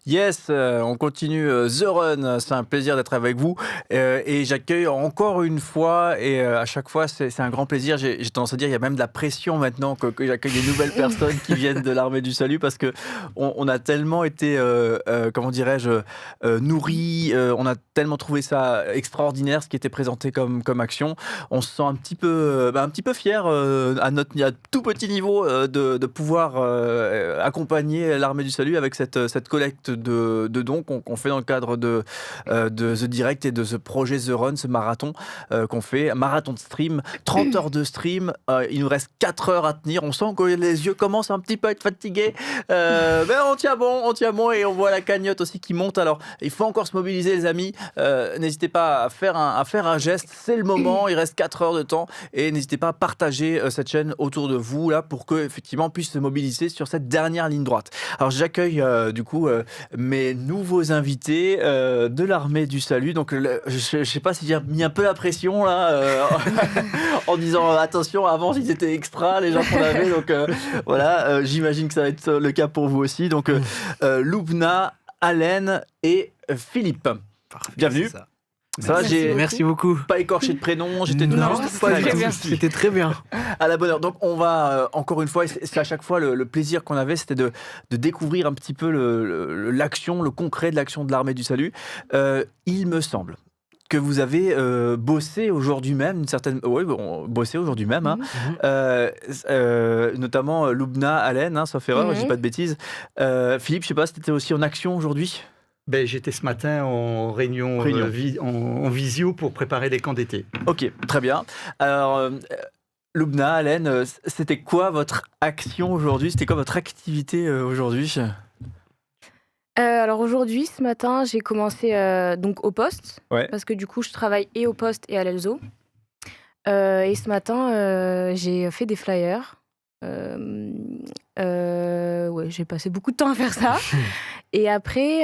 Yes, on continue The Run, c'est un plaisir d'être avec vous et j'accueille encore une fois et à chaque fois c'est un grand plaisir. J'ai tendance à dire il y a même de la pression maintenant que j'accueille des nouvelles personnes qui viennent de l'Armée du Salut parce que on a tellement été, comment dirais-je, nourris, on a tellement trouvé ça extraordinaire ce qui était présenté comme action. On se sent un petit peu fier à tout petit niveau de pouvoir accompagner l'Armée du Salut avec cette collecte de dons qu'on fait dans le cadre de The Direct et de ce projet The Run, ce marathon qu'on fait, un marathon de stream, 30 heures de stream, il nous reste 4 heures à tenir, on sent que les yeux commencent un petit peu à être fatigués, mais on tient bon et on voit la cagnotte aussi qui monte, alors il faut encore se mobiliser les amis, n'hésitez pas à faire un geste, c'est le moment, il reste 4 heures de temps et n'hésitez pas à partager cette chaîne autour de vous là pour que effectivement on puisse se mobiliser sur cette dernière ligne droite. Alors j'accueille du coup mes nouveaux invités de l'Armée du Salut. Donc je ne sais pas si j'ai mis un peu la pression là en disant attention, avant ils étaient extra les gens qu'on avait. Donc voilà, j'imagine que ça va être le cas pour vous aussi. Donc Loubna, Allen et Philippe. Parfait, bienvenue. Ça va, merci beaucoup. Pas écorché de prénom, j'étais non, pas très bien. C'était très bien. À la bonne heure. Donc on va encore une fois, et c'est à chaque fois le plaisir qu'on avait, c'était de découvrir un petit peu l'action, le concret de l'action de l'Armée du Salut. Il me semble que vous avez bossé aujourd'hui même, bossé aujourd'hui même, hein, notamment Loubna, Allen, sauf erreur, je dis pas de bêtises. Philippe, je sais pas si tu étais aussi en action aujourd'hui. J'étais ce matin en réunion. En visio pour préparer les camps d'été. Ok, très bien. Alors, Loubna, Allen, c'était quoi votre action aujourd'hui? C'était quoi votre activité aujourd'hui? Alors aujourd'hui, ce matin, j'ai commencé donc au poste, parce que du coup, je travaille et au poste et à l'ELSO. Et ce matin, j'ai fait des flyers. J'ai passé beaucoup de temps à faire ça. Et après,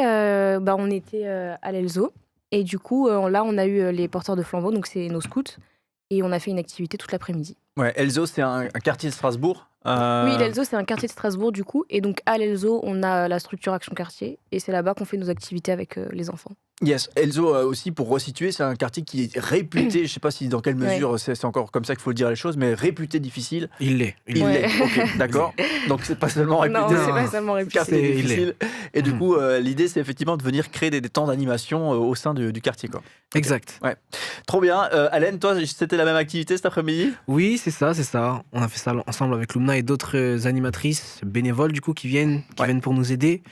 on était à l'ELSO. Et du coup, là, on a eu les porteurs de flambeaux, donc c'est nos scouts. Et on a fait une activité toute l'après-midi. Ouais, Elzo, c'est un quartier de Strasbourg. Oui, l'Elzo, c'est un quartier de Strasbourg, du coup. Et donc, à l'Elzo, on a la structure Action Quartier. Et c'est là-bas qu'on fait nos activités avec les enfants. Yes, Elzo aussi, pour resituer, c'est un quartier qui est réputé, je ne sais pas si dans quelle mesure c'est encore comme ça qu'il faut dire les choses, mais réputé difficile. Il l'est. Ok, d'accord. Donc c'est pas seulement réputé. Non, c'est pas seulement réputé. Quartier difficile. Et du coup, l'idée, c'est effectivement de venir créer des temps d'animation au sein du quartier, quoi. Exact. Ouais. Trop bien. Allen, toi, c'était la même activité cet après-midi? Oui, c'est ça. On a fait ça ensemble avec Loubna et d'autres animatrices bénévoles, du coup, qui viennent pour nous aider,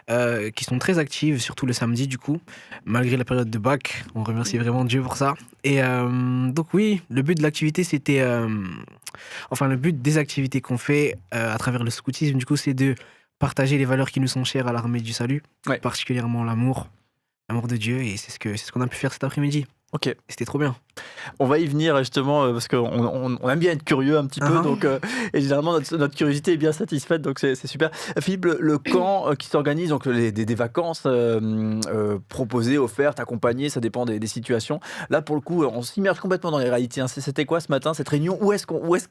qui sont très actives, surtout le samedi, du coup. Malgré la période de bac, on remercie vraiment Dieu pour ça. Et donc oui, le but de l'activité, c'était... le but des activités qu'on fait à travers le scoutisme, du coup, c'est de partager les valeurs qui nous sont chères à l'Armée du Salut, particulièrement l'amour de Dieu, et c'est ce qu'on a pu faire cet après-midi. Ok. Et c'était trop bien. On va y venir justement parce qu'on aime bien être curieux un petit peu, donc, et généralement notre curiosité est bien satisfaite, donc c'est super. Philippe, le camp qui s'organise, donc des vacances proposées, offertes, accompagnées, ça dépend des situations. Là pour le coup, on s'immerge complètement dans les réalités. C'était quoi ce matin, cette réunion?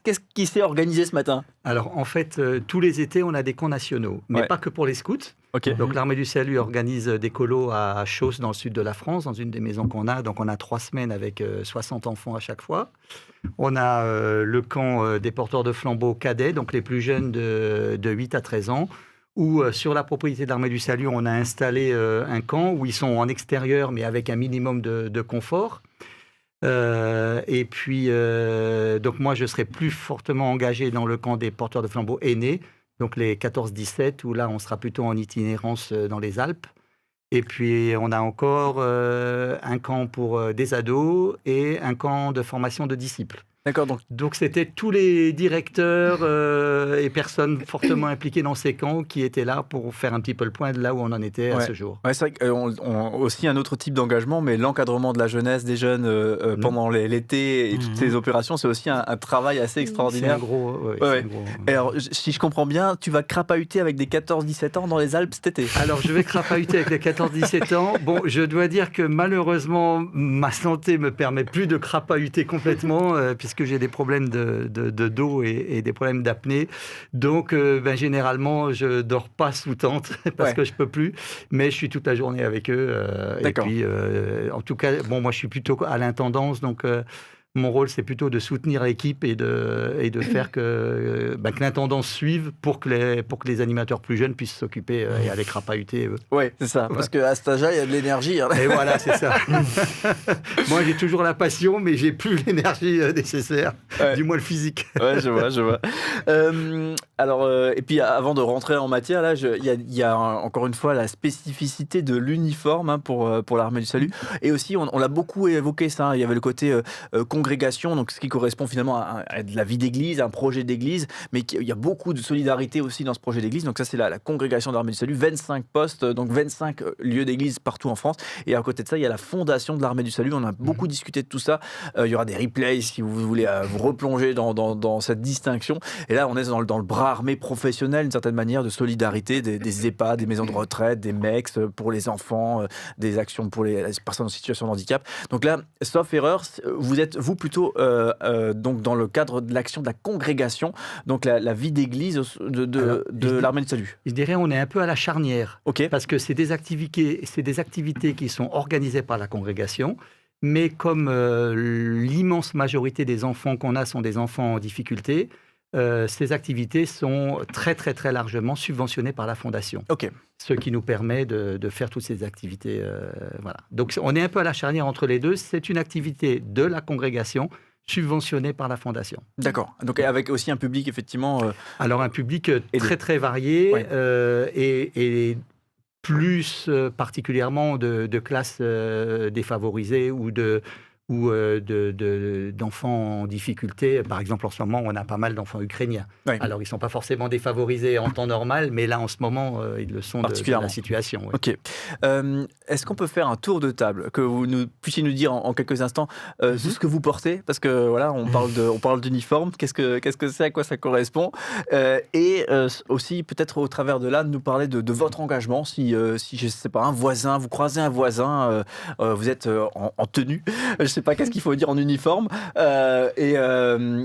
Qu'est-ce qui s'est organisé ce matin? Alors en fait, tous les étés, on a des camps nationaux, mais pas que pour les scouts. Okay. Donc l'Armée du Salut organise des colos à Chausse dans le sud de la France, dans une des maisons qu'on a. Donc on a 3 semaines avec 60 enfants à chaque fois. On a le camp des porteurs de flambeaux cadets, donc les plus jeunes de 8 à 13 ans, où sur la propriété de l'Armée du Salut, on a installé un camp où ils sont en extérieur, mais avec un minimum de confort. Et puis, donc moi, je serai plus fortement engagé dans le camp des porteurs de flambeaux aînés, donc les 14-17, où là, on sera plutôt en itinérance dans les Alpes. Et puis, on a encore un camp pour des ados et un camp de formation de disciples. D'accord, donc c'était tous les directeurs et personnes fortement impliquées dans ces camps qui étaient là pour faire un petit peu le point de là où on en était à ce jour. Ouais, c'est vrai qu'on aussi un autre type d'engagement, mais l'encadrement de la jeunesse, des jeunes pendant l'été et toutes ces opérations, c'est aussi un travail assez extraordinaire. C'est un gros... Et alors, si je comprends bien, tu vas crapahuter avec des 14-17 ans dans les Alpes cet été. Alors, je vais crapahuter avec les 14-17 ans. Bon, je dois dire que malheureusement, ma santé me permet plus de crapahuter complètement, puisque puisque j'ai des problèmes de dos et des problèmes d'apnée. Donc, généralement, je dors pas sous tente parce que je peux plus. Mais je suis toute la journée avec eux. Et puis, en tout cas, moi, je suis plutôt à l'intendance. Donc, mon rôle, c'est plutôt de soutenir l'équipe et de faire que l'intendance suive pour que les animateurs plus jeunes puissent s'occuper et aller crapahuter. Oui, c'est ça. Parce qu'à cet âge-là, il y a de l'énergie. Hein. Et voilà, c'est ça. Moi, j'ai toujours la passion, mais j'ai plus l'énergie nécessaire, du moins le physique. Ouais, je vois. Et puis avant de rentrer en matière, là, il y a encore une fois la spécificité de l'uniforme pour l'Armée du Salut. Et aussi, on l'a beaucoup évoqué ça. Il y avait le côté congrégation, donc ce qui correspond finalement à de la vie d'église, un projet d'église, mais il y a beaucoup de solidarité aussi dans ce projet d'église. Donc ça, c'est la congrégation de l'Armée du Salut, 25 postes, donc 25 lieux d'église partout en France. Et à côté de ça, il y a la fondation de l'Armée du Salut. On a beaucoup discuté de tout ça. Il y aura des replays si vous voulez vous replonger dans cette distinction. Et là, on est dans le bras armé professionnel, d'une certaine manière, de solidarité des EHPAD, des maisons de retraite, des MEX pour les enfants, des actions pour les personnes en situation de handicap. Donc là, sauf erreur, vous êtes plutôt donc dans le cadre de l'action de la congrégation, donc la vie d'église de l'Armée du Salut. Je dirais on est un peu à la charnière, okay. Parce que c'est des activités qui sont organisées par la congrégation, mais comme l'immense majorité des enfants qu'on a sont des enfants en difficulté, ces activités sont très très très largement subventionnées par la Fondation. Okay. Ce qui nous permet de faire toutes ces activités. Voilà. Donc on est un peu à la charnière entre les deux. C'est une activité de la congrégation subventionnée par la Fondation. D'accord. Donc avec aussi un public effectivement... Alors un public très très varié et plus particulièrement de classes défavorisées ou d'enfants en difficulté. Par exemple, en ce moment, on a pas mal d'enfants ukrainiens. Oui. Alors, ils ne sont pas forcément défavorisés en temps normal, mais là, en ce moment, ils le sont de la situation. Oui. Ok. Est-ce qu'on peut faire un tour de table, que vous puissiez nous dire en quelques instants ce que vous portez? Parce que voilà, on parle d'uniforme. Qu'est-ce que c'est, à quoi ça correspond? Et aussi, peut-être au travers de là, de nous parler de votre engagement. Si je ne sais pas, un voisin, vous croisez un voisin, vous êtes en tenue, je ne sais pas qu'est-ce qu'il faut dire en uniforme, et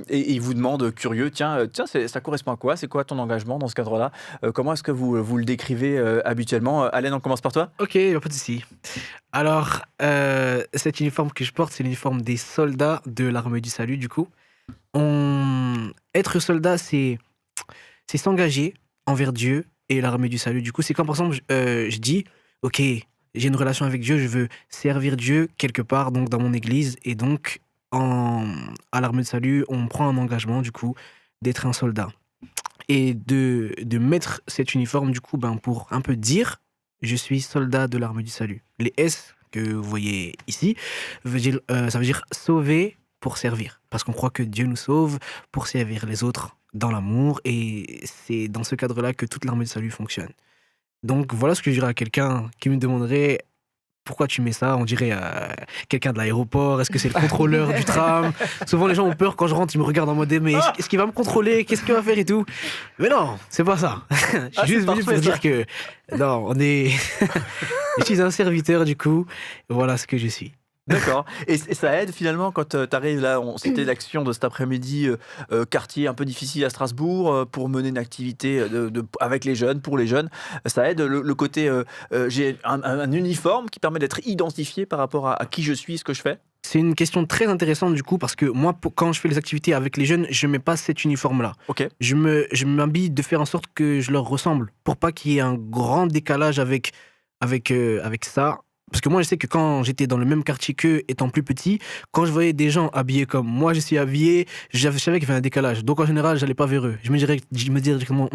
il vous demande, curieux, tiens, ça correspond à quoi? C'est quoi ton engagement dans ce cadre-là? Comment est-ce que vous le décrivez habituellement? Alain, on commence par toi? Ok, pas de souci. Alors, cet uniforme que je porte, c'est l'uniforme des soldats de l'Armée du Salut, du coup. Être soldat, c'est s'engager envers Dieu et l'Armée du Salut. Du coup, c'est quand, par exemple, je dis, ok, j'ai une relation avec Dieu, je veux servir Dieu quelque part, donc dans mon église, et donc à l'Armée du Salut, on prend un engagement, du coup, d'être un soldat. Et de mettre cet uniforme, du coup, pour un peu dire, je suis soldat de l'Armée du Salut. Les S que vous voyez ici, ça veut dire sauver pour servir. Parce qu'on croit que Dieu nous sauve pour servir les autres dans l'amour, et c'est dans ce cadre-là que toute l'Armée du Salut fonctionne. Donc voilà ce que je dirais à quelqu'un qui me demanderait pourquoi tu mets ça. On dirait quelqu'un de l'aéroport, est-ce que c'est le contrôleur du tram? Souvent les gens ont peur quand je rentre, ils me regardent en mode mais est-ce qu'il va me contrôler, qu'est-ce qu'il va faire et tout? Mais non, c'est pas ça. Je suis juste venu pour dire que non, on est je suis un serviteur du coup, voilà ce que je suis. D'accord. Et ça aide finalement quand tu arrives là, c'était l'action de cet après-midi, quartier un peu difficile à Strasbourg, pour mener une activité avec les jeunes, pour les jeunes. Ça aide le côté, j'ai un uniforme qui permet d'être identifié par rapport à qui je suis, ce que je fais? C'est une question très intéressante du coup, parce que moi, quand je fais les activités avec les jeunes, je ne mets pas cet uniforme-là. Okay. Je m'habille de faire en sorte que je leur ressemble, pour pas qu'il y ait un grand décalage avec ça. Parce que moi, je sais que quand j'étais dans le même quartier qu'eux, étant plus petit, quand je voyais des gens habillés comme moi, je suis habillé, je savais qu'il y avait un décalage. Donc, en général, je n'allais pas vers eux. Je me disais directement,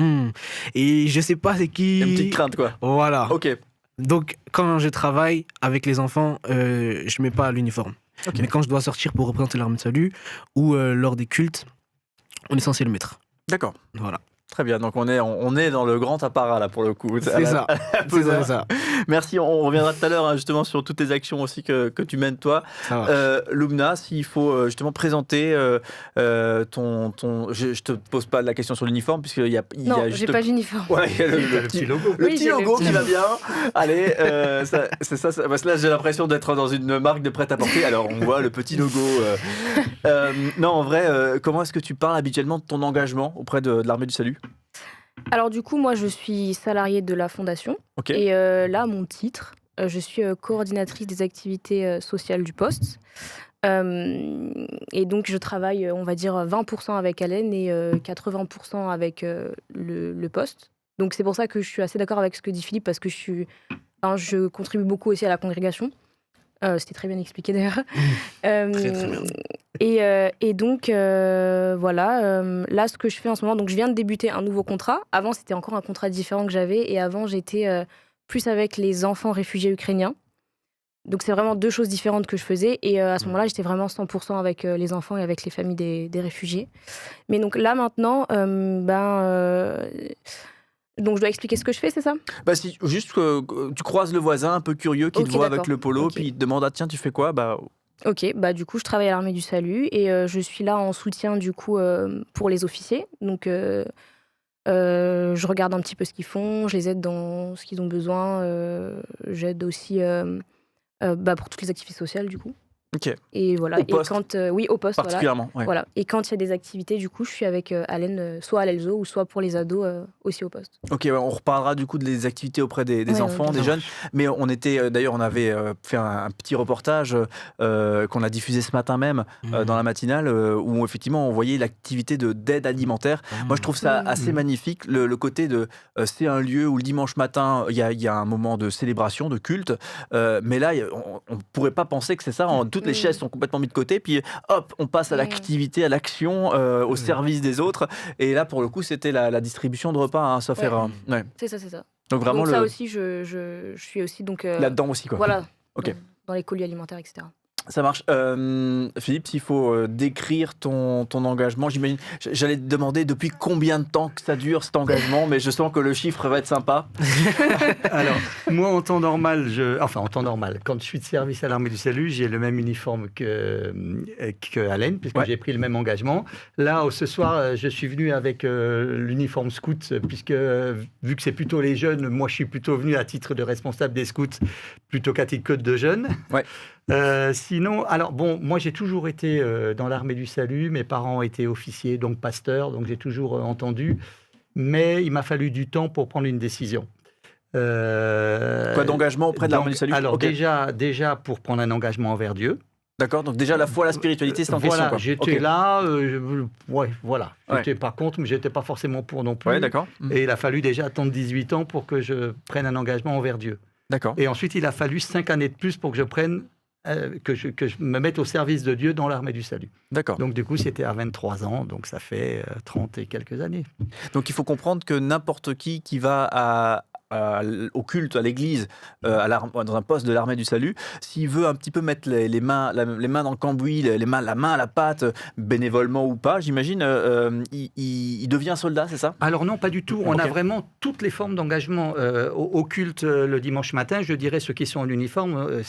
et je ne sais pas c'est qui. Une petite crainte, quoi. Voilà. Ok. Donc, quand je travaille avec les enfants, je ne mets pas l'uniforme. Okay. Mais quand je dois sortir pour représenter l'Armée de Salut ou lors des cultes, on est censé le mettre. D'accord. Voilà. Très bien, donc on est dans le grand apparat là pour le coup. C'est ça. C'est ça. Merci, on reviendra tout à l'heure justement sur toutes tes actions aussi que tu mènes toi. Lumna, s'il faut justement présenter ton... Je te pose pas la question sur l'uniforme puisqu'il y a non, j'ai pas d'uniforme. Ouais, il y a le petit logo. Le petit logo qui va bien. Allez, c'est ça, parce que là j'ai l'impression d'être dans une marque de prêt-à-porter, alors on voit le petit logo. Non, en vrai, comment est-ce que tu parles habituellement de ton engagement auprès de l'Armée du Salut ? Alors du coup, moi je suis salariée de la Fondation. Okay. Et là, mon titre, je suis coordinatrice des activités sociales du poste. Et donc je travaille, on va dire, 20% avec Allen et 80% avec le poste. Donc c'est pour ça que je suis assez d'accord avec ce que dit Philippe, parce que je contribue beaucoup aussi à la congrégation. C'était très bien expliqué d'ailleurs. Très bien. Et donc, voilà, là, ce que je fais en ce moment, donc je viens de débuter un nouveau contrat. Avant, c'était encore un contrat différent que j'avais. Et avant, j'étais plus avec les enfants réfugiés ukrainiens. Donc, c'est vraiment deux choses différentes que je faisais. Et à ce moment-là, j'étais vraiment 100% avec les enfants et avec les familles des réfugiés. Mais donc là, maintenant, donc je dois expliquer ce que je fais, c'est ça ? Si juste que tu croises le voisin un peu curieux qui te voit avec le polo, puis il te demande tiens, tu fais quoi ? Ok, du coup je travaille à l'Armée du Salut et je suis là en soutien du coup pour les officiers. Donc je regarde un petit peu ce qu'ils font, je les aide dans ce qu'ils ont besoin. J'aide aussi pour toutes les activités sociales du coup. Ok. Et voilà. Au poste. Oui, au poste. Particulièrement. Voilà. Et quand il y a des activités, du coup, je suis avec Allen, soit à l'ELSO ou soit pour les ados aussi au poste. Ok, on reparlera du coup des activités auprès des enfants, des jeunes. Mais on était, d'ailleurs, on avait fait un petit reportage qu'on a diffusé ce matin même dans la matinale, où effectivement on voyait l'activité d'aide alimentaire. Moi, je trouve ça assez magnifique, le côté de c'est un lieu où le dimanche matin il y a un moment de célébration, de culte, mais là on ne pourrait pas penser que c'est ça. Toutes les chaises sont complètement mises de côté, puis hop, on passe à l'activité, à l'action, au service des autres. Et là, pour le coup, c'était la distribution de repas, hein, sauf erreur. Ouais. C'est ça. Donc vraiment ça aussi, je suis aussi donc là-dedans aussi, quoi. Voilà. Ok. Dans les colis alimentaires, etc. Ça marche. Philippe, s'il faut décrire ton engagement, j'imagine, j'allais te demander depuis combien de temps que ça dure cet engagement, mais je sens que le chiffre va être sympa. Alors, moi, en temps normal, quand je suis de service à l'Armée du Salut, j'ai le même uniforme que Allen, puisque j'ai pris le même engagement. Là, ce soir, je suis venu avec l'uniforme scout, puisque vu que c'est plutôt les jeunes, moi, je suis plutôt venu à titre de responsable des scouts, plutôt qu'à titre que de jeunes. Ouais. Sinon, alors bon, moi j'ai toujours été dans l'Armée du Salut, mes parents étaient officiers, donc pasteurs, donc j'ai toujours entendu, mais il m'a fallu du temps pour prendre une décision. Quoi d'engagement auprès de l'Armée du Salut ? Alors déjà pour prendre un engagement envers Dieu. D'accord, donc déjà la foi, la spiritualité, c'est en question. Quoi. J'étais là, voilà. J'étais pas contre, mais j'étais pas forcément pour non plus. Ouais, d'accord. Et il a fallu déjà attendre 18 ans pour que je prenne un engagement envers Dieu. D'accord. Et ensuite, il a fallu 5 années de plus pour que je prenne que je me mette au service de Dieu dans l'Armée du Salut. D'accord. Donc du coup, c'était à 23 ans, donc ça fait 30 et quelques années. Donc il faut comprendre que n'importe qui va au culte, à l'église, dans un poste de l'Armée du Salut, s'il veut un petit peu mettre les mains dans le cambouis, la main à la pâte, bénévolement ou pas, j'imagine, il devient soldat, c'est ça ? Alors non, pas du tout. On a vraiment toutes les formes d'engagement au culte le dimanche matin. Je dirais ceux qui sont en uniforme,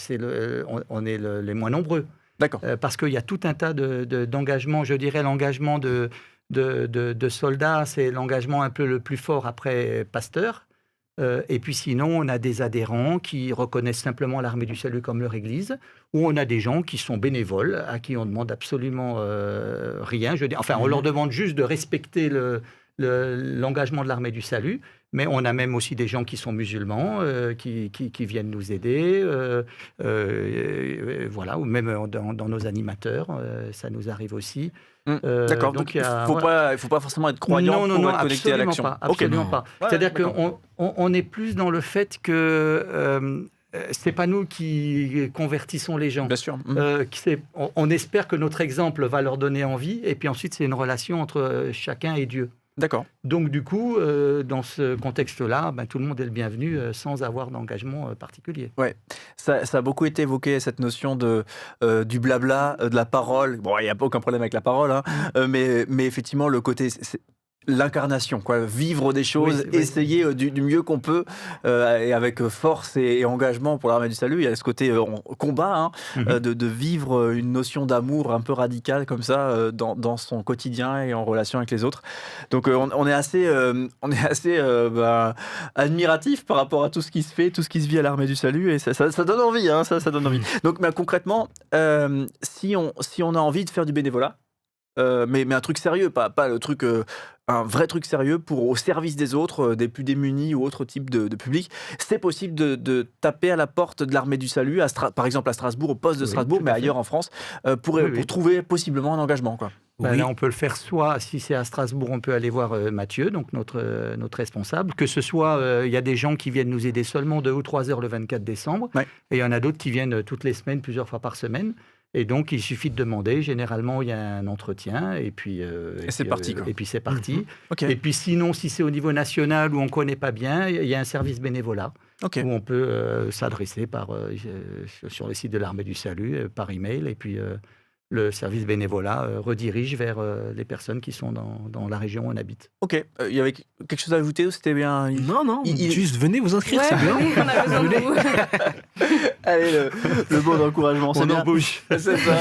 on est les moins nombreux. D'accord. Parce qu'il y a tout un tas d'engagements. Je dirais l'engagement de soldats, c'est l'engagement un peu le plus fort après pasteur. Et puis sinon, on a des adhérents qui reconnaissent simplement l'Armée du Salut comme leur église, ou on a des gens qui sont bénévoles, à qui on ne demande absolument rien. On leur demande juste de respecter l'engagement de l'Armée du Salut, mais on a même aussi des gens qui sont musulmans, qui viennent nous aider, voilà, ou même dans nos animateurs, ça nous arrive aussi. D'accord, donc il ne faut pas forcément être croyant pour être connecté à l'action. Absolument pas. C'est-à-dire qu'on est plus dans le fait que c'est pas nous qui convertissons les gens. Bien sûr. On espère que notre exemple va leur donner envie, et puis ensuite c'est une relation entre chacun et Dieu. D'accord. Donc du coup, dans ce contexte-là, tout le monde est le bienvenu sans avoir d'engagement particulier. Ouais, ça a beaucoup été évoqué, cette notion du blabla, de la parole. Bon, il n'y a pas aucun problème avec la parole, hein, mais effectivement, le côté... l'incarnation, quoi, vivre des choses, essayer du mieux qu'on peut, et avec force et engagement pour l'armée du salut. Il y a ce côté combat, de vivre une notion d'amour un peu radicale comme ça dans son quotidien et en relation avec les autres. Donc on est assez admiratif par rapport à tout ce qui se fait, tout ce qui se vit à l'armée du salut, et ça donne envie, ça donne envie. Donc concrètement, si on a envie de faire du bénévolat, mais un truc sérieux, pas le truc, un vrai truc sérieux au service des autres, des plus démunis ou autre type de public, c'est possible de taper à la porte de l'armée du salut, par exemple à Strasbourg, au poste de Strasbourg, mais ailleurs en France, pour trouver possiblement un engagement, quoi. Là, on peut le faire soit, si c'est à Strasbourg, on peut aller voir Mathieu, donc notre responsable, que ce soit, il y a des gens qui viennent nous aider seulement 2 ou 3 heures le 24 décembre, et il y en a d'autres qui viennent toutes les semaines, plusieurs fois par semaine. Et donc, il suffit de demander. Généralement, il y a un entretien et puis c'est parti. Et puis c'est parti. Okay. Et puis sinon, si c'est au niveau national où on ne connaît pas bien, il y a un service bénévolat où on peut s'adresser sur le site de l'Armée du Salut, par email. Et puis le service bénévolat redirige vers les personnes qui sont dans la région où on habite. Ok. Il y avait quelque chose à ajouter ou c'était bien? Non. Juste venez vous inscrire, c'est bien. Oui, on a besoin de vous. Allez, le mot d'encouragement, c'est bien. Embauche. C'est ça.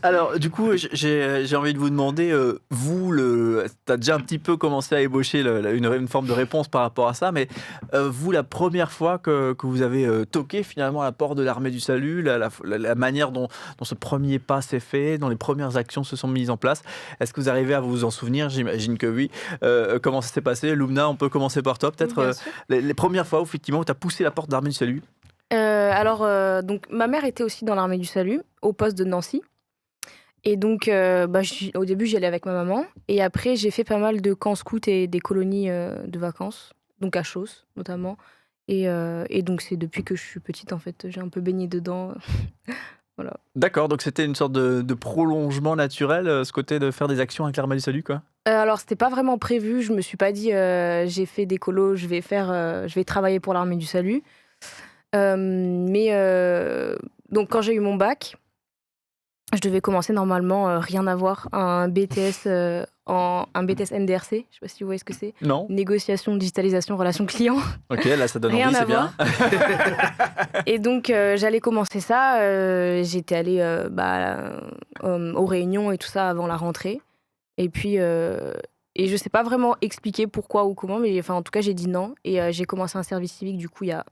Alors, du coup, j'ai envie de vous demander, tu as déjà un petit peu commencé à ébaucher une forme de réponse par rapport à ça, mais vous, la première fois que vous avez toqué finalement à la porte de l'Armée du Salut, la manière dont ce premier pas s'est fait, dont les premières actions se sont mises en place, est-ce que vous arrivez à vous en souvenir? J'imagine que oui. Comment ça s'est passé? Lumna, on peut commencer par toi, peut-être les premières fois où effectivement tu as poussé la porte de l'Armée du Salut. Donc ma mère était aussi dans l'Armée du Salut, au poste de Nancy. Et donc, au début, j'y allais avec ma maman. Et après, j'ai fait pas mal de camps scouts et des colonies de vacances, donc à Chausse notamment. Et donc, c'est depuis que je suis petite, en fait, j'ai un peu baigné dedans. Voilà. D'accord, donc c'était une sorte de prolongement naturel, ce côté de faire des actions avec l'Armée du Salut, quoi. Alors, c'était pas vraiment prévu. Je me suis pas dit, j'ai fait des colos, je vais travailler pour l'Armée du Salut. Donc, quand j'ai eu mon bac, je devais commencer normalement rien à voir, un BTS NDRC. Je sais pas si vous voyez ce que c'est. Non. Négociation, digitalisation, relations clients. Ok, là ça donne Rien envie, à c'est bien. Et donc j'allais commencer ça. J'étais allée aux réunions et tout ça avant la rentrée. Et puis et je sais pas vraiment expliquer pourquoi ou comment, mais en tout cas j'ai dit non. Et j'ai commencé un service civique du coup il y a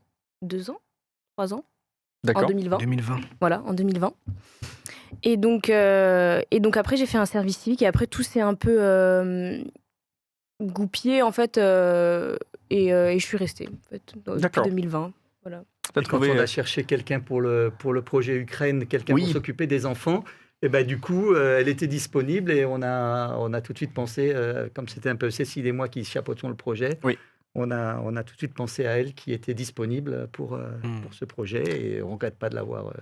2 ans, 3 ans. D'accord. En 2020. 2020. Voilà, en 2020. Et donc après, j'ai fait un service civique et après, tout s'est un peu goupillé, en fait, et je suis restée, en fait, depuis 2020. Voilà. Quand on a cherché quelqu'un pour le projet Ukraine, quelqu'un pour s'occuper des enfants, et du coup, elle était disponible et on a tout de suite pensé, comme c'était un peu Cécile et moi qui chapeautons le projet, on a tout de suite pensé à elle qui était disponible pour ce projet et on ne regrette pas de l'avoir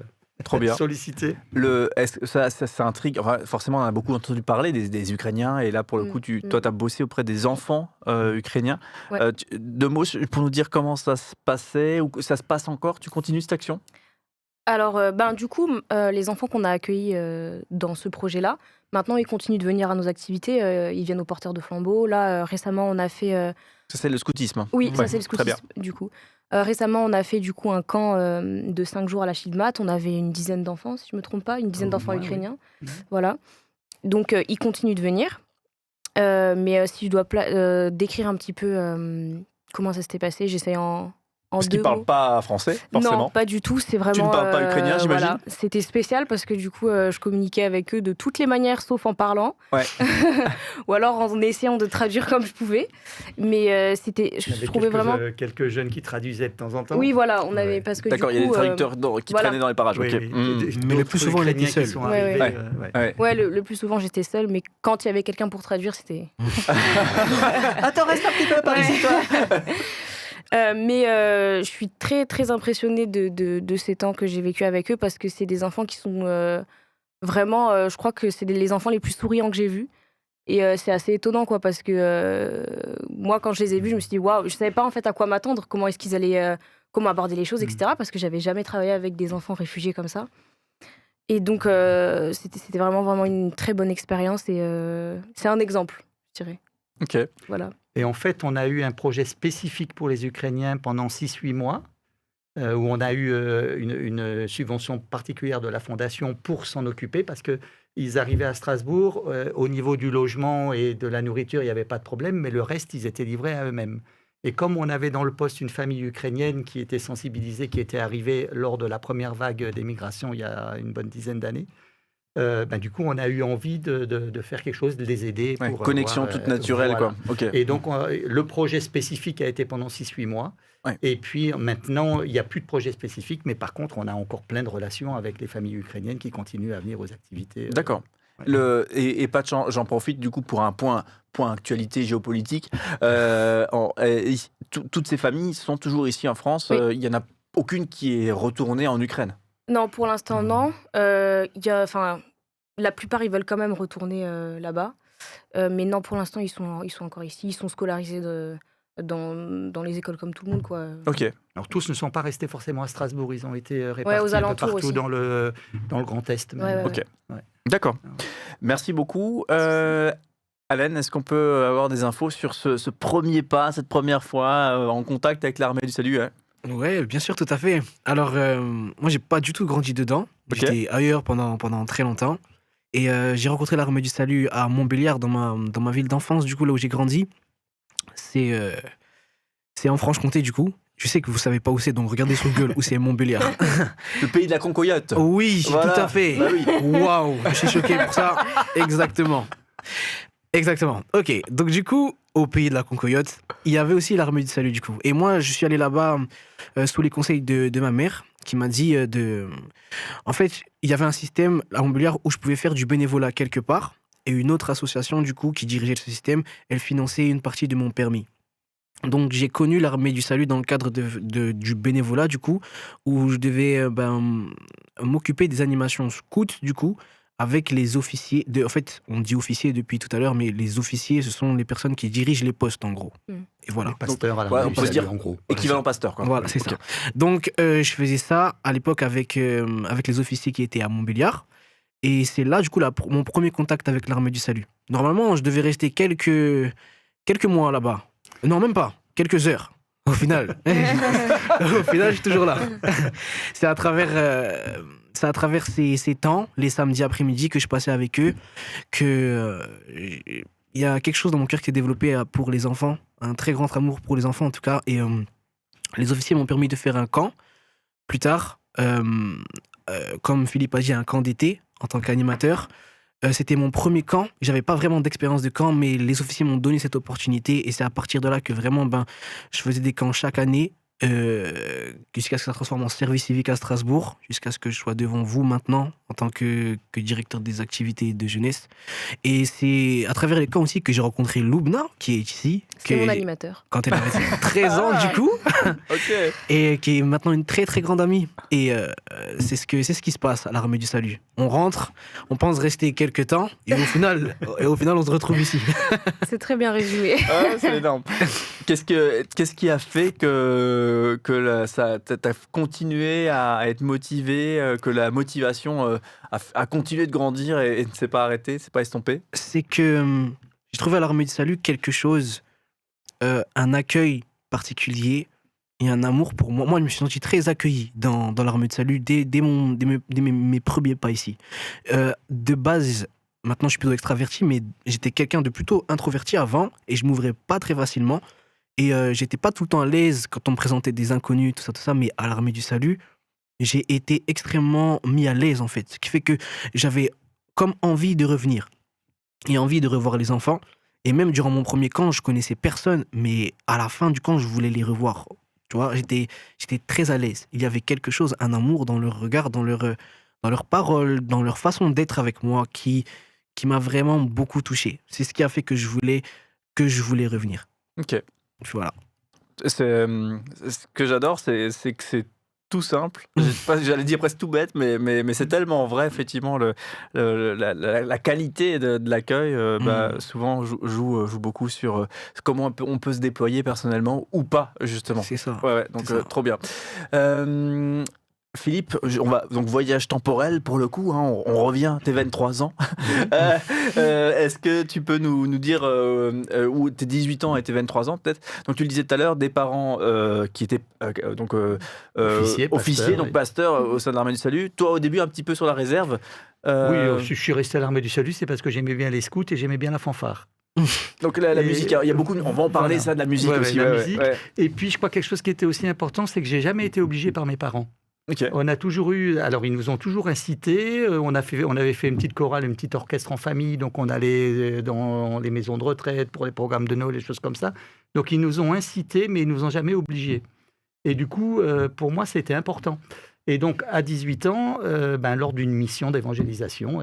trop bien sollicité. Est-ce que ça intrigue, forcément on a beaucoup entendu parler des Ukrainiens et là pour le coup toi tu as bossé auprès des enfants ukrainiens. Deux mots pour nous dire comment ça se passait ou ça se passe encore, tu continues cette action? Alors du coup les enfants qu'on a accueillis dans ce projet-là, maintenant ils continuent de venir à nos activités, ils viennent aux porteurs de flambeaux. Là récemment on a fait... Ça c'est le scoutisme. Oui, ça c'est le scoutisme du coup. Récemment, on a fait du coup un camp de 5 jours à la Chilmat. On avait une dizaine d'enfants, si je ne me trompe pas, une dizaine d'enfants ukrainiens. Oui. Voilà. Donc, ils continuent de venir. Mais si je dois décrire un petit peu comment ça s'était passé, j'essaie en Parce qu'ils ne parlent pas français, forcément. Non, pas du tout. C'est vraiment, tu ne parles pas ukrainien, j'imagine. Voilà. C'était spécial parce que du coup, je communiquais avec eux de toutes les manières, sauf en parlant. Ouais. Ou alors en essayant de traduire comme je pouvais. Mais je trouvais vraiment... quelques jeunes qui traduisaient de temps en temps. Oui, voilà. On avait... parce que d'accord, il y a des traducteurs qui traînaient dans les parages. Oui, okay. Mais le plus souvent, on était seuls. Ouais, le plus souvent, j'étais seule. Mais quand il y avait quelqu'un pour traduire, c'était... Attends, reste un petit peu par ici, toi. Mais je suis très très impressionnée de ces temps que j'ai vécu avec eux parce que c'est des enfants qui sont vraiment, je crois que c'est les enfants les plus souriants que j'ai vus. Et c'est assez étonnant quoi parce que moi quand je les ai vus je me suis dit waouh, je savais pas en fait à quoi m'attendre, comment est-ce qu'ils allaient comment aborder les choses, etc. Parce que j'avais jamais travaillé avec des enfants réfugiés comme ça. Et donc c'était vraiment une très bonne expérience et c'est un exemple, je dirais. Ok. Voilà. Et en fait, on a eu un projet spécifique pour les Ukrainiens pendant 6-8 mois, où on a eu une subvention particulière de la Fondation pour s'en occuper, parce qu'ils arrivaient à Strasbourg, au niveau du logement et de la nourriture, il n'y avait pas de problème, mais le reste, ils étaient livrés à eux-mêmes. Et comme on avait dans le poste une famille ukrainienne qui était sensibilisée, qui était arrivée lors de la première vague d'émigration il y a une bonne dizaine d'années, du coup, on a eu envie de faire quelque chose, de les aider. Ouais, pour connexion toute naturelle, voilà. quoi. Ok. Et donc, le projet spécifique a été pendant 6-8 mois. Ouais. Et puis, maintenant, il n'y a plus de projet spécifique, mais par contre, on a encore plein de relations avec les familles ukrainiennes qui continuent à venir aux activités. D'accord. Ouais. Et Patch, j'en profite du coup pour un point actualité géopolitique. Toutes ces familles sont toujours ici en France. Oui. Il n'y en a aucune qui est retournée en Ukraine. Non, pour l'instant, non. La plupart, ils veulent quand même retourner là-bas. Mais non, pour l'instant, ils sont encore ici. Ils sont scolarisés dans les écoles comme tout le monde, quoi. Ok. Alors, tous ne sont pas restés forcément à Strasbourg. Ils ont été aux répartis un peu alentours partout aussi. dans le Grand Est. Même. Ouais. Ok. Ouais. D'accord. Merci beaucoup. Alain, est-ce qu'on peut avoir des infos sur ce premier pas, cette première fois en contact avec l'Armée du Salut, hein? Ouais, bien sûr, tout à fait. Alors, moi, j'ai pas du tout grandi dedans. Ok. J'étais ailleurs pendant très longtemps. Et j'ai rencontré l'Armée du Salut à Montbéliard, dans ma ville d'enfance, du coup, là où j'ai grandi. C'est en Franche-Comté, du coup. Je sais que vous savez pas où c'est, donc regardez sur Google où c'est Montbéliard. Le pays de la concoyote. Oui, Voilà. tout à fait. Bah oui. Waouh, je suis choqué pour ça. Exactement. Ok, donc du coup, au pays de la Concoyote, il y avait aussi l'Armée du Salut, du coup. Et moi, je suis allé là-bas sous les conseils de ma mère, qui m'a dit En fait, il y avait un système à Montbéliard où je pouvais faire du bénévolat quelque part, et une autre association, du coup, qui dirigeait ce système, elle finançait une partie de mon permis. Donc j'ai connu l'Armée du Salut dans le cadre du bénévolat, du coup, où je devais m'occuper des animations scouts, du coup, avec les officiers. En fait, on dit officiers depuis tout à l'heure, mais les officiers, ce sont les personnes qui dirigent les postes, en gros. Et voilà. Les pasteurs à Ouais, l'Armée on du peut Salut, dire en gros. Équivalent pasteur, quoi. Voilà, c'est Ok. ça. Donc, je faisais ça à l'époque avec les officiers qui étaient à Montbéliard. Et c'est là, du coup, mon premier contact avec l'Armée du Salut. Normalement, je devais rester quelques mois là-bas. Non, même pas. Quelques heures, au final. Au final, je suis toujours là. C'est à travers ces temps, les samedis après-midi que je passais avec eux, que il y a quelque chose dans mon cœur qui s'est développé pour les enfants, un très grand amour pour les enfants en tout cas. Et les officiers m'ont permis de faire un camp. Plus tard, comme Philippe a dit, un camp d'été en tant qu'animateur. C'était mon premier camp. J'avais pas vraiment d'expérience de camp, mais les officiers m'ont donné cette opportunité. Et c'est à partir de là que vraiment, je faisais des camps chaque année, jusqu'à ce que ça se transforme en service civique à Strasbourg, jusqu'à ce que je sois devant vous maintenant, en tant que directeur des activités de jeunesse. Et c'est à travers les camps aussi que j'ai rencontré Loubna, qui est ici. C'est mon animateur. Quand elle avait 13 ans, du coup. Ok. Et qui est maintenant une très très grande amie. Et c'est ce qui se passe à l'Armée du Salut. On rentre, on pense rester quelques temps, et au final on se retrouve ici. C'est très bien résumé. Ah, c'est énorme. Qu'est-ce qui a fait que t'as continué à être motivé, que la motivation a continué de grandir et ne s'est pas arrêtée, s'est pas estompée? C'est que j'ai trouvé à l'Armée du Salut quelque chose, un accueil particulier et un amour pour moi. Moi, je me suis senti très accueilli dans l'Armée du Salut dès mes premiers pas ici. De base, maintenant je suis plutôt extraverti, mais j'étais quelqu'un de plutôt introverti avant et je m'ouvrais pas très facilement. Et j'étais pas tout le temps à l'aise quand on me présentait des inconnus, tout ça. Mais à l'Armée du Salut, j'ai été extrêmement mis à l'aise en fait. Ce qui fait que j'avais comme envie de revenir et envie de revoir les enfants. Et même durant mon premier camp, je connaissais personne, mais à la fin du camp, je voulais les revoir. Tu vois, j'étais très à l'aise. Il y avait quelque chose, un amour dans leur regard, dans leurs paroles, dans leur façon d'être avec moi qui m'a vraiment beaucoup touché. C'est ce qui a fait que je voulais revenir. Ok. Voilà. Ce que j'adore, c'est que c'est tout simple. J'allais dire presque tout bête, mais c'est tellement vrai, effectivement. La qualité de l'accueil, souvent, joue beaucoup sur comment on peut se déployer personnellement ou pas, justement. C'est ça. Ouais, donc C'est ça. trop bien. Philippe, on va donc voyage temporel pour le coup, hein, on revient, tes 23 ans. Est-ce que tu peux nous dire où tes 18 ans et tes 23 ans peut-être? Donc tu le disais tout à l'heure, des parents qui étaient officiers, donc pasteurs au sein de l'Armée du Salut. Toi au début un petit peu sur la réserve. Oui, je suis resté à l'Armée du Salut, c'est parce que j'aimais bien les scouts et j'aimais bien la fanfare. Donc la musique, il y a beaucoup, on va en parler ça de la musique aussi. La musique. Et puis je crois quelque chose qui était aussi important, c'est que j'ai jamais été obligé par mes parents. Okay. On a toujours eu, alors ils nous ont toujours incités, on avait fait une petite chorale, une petite orchestre en famille, donc on allait dans les maisons de retraite pour les programmes de Noël, les choses comme ça. Donc ils nous ont incités, mais ils nous ont jamais obligés. Et du coup, pour moi, c'était important. Et donc, à 18 ans, lors d'une mission d'évangélisation,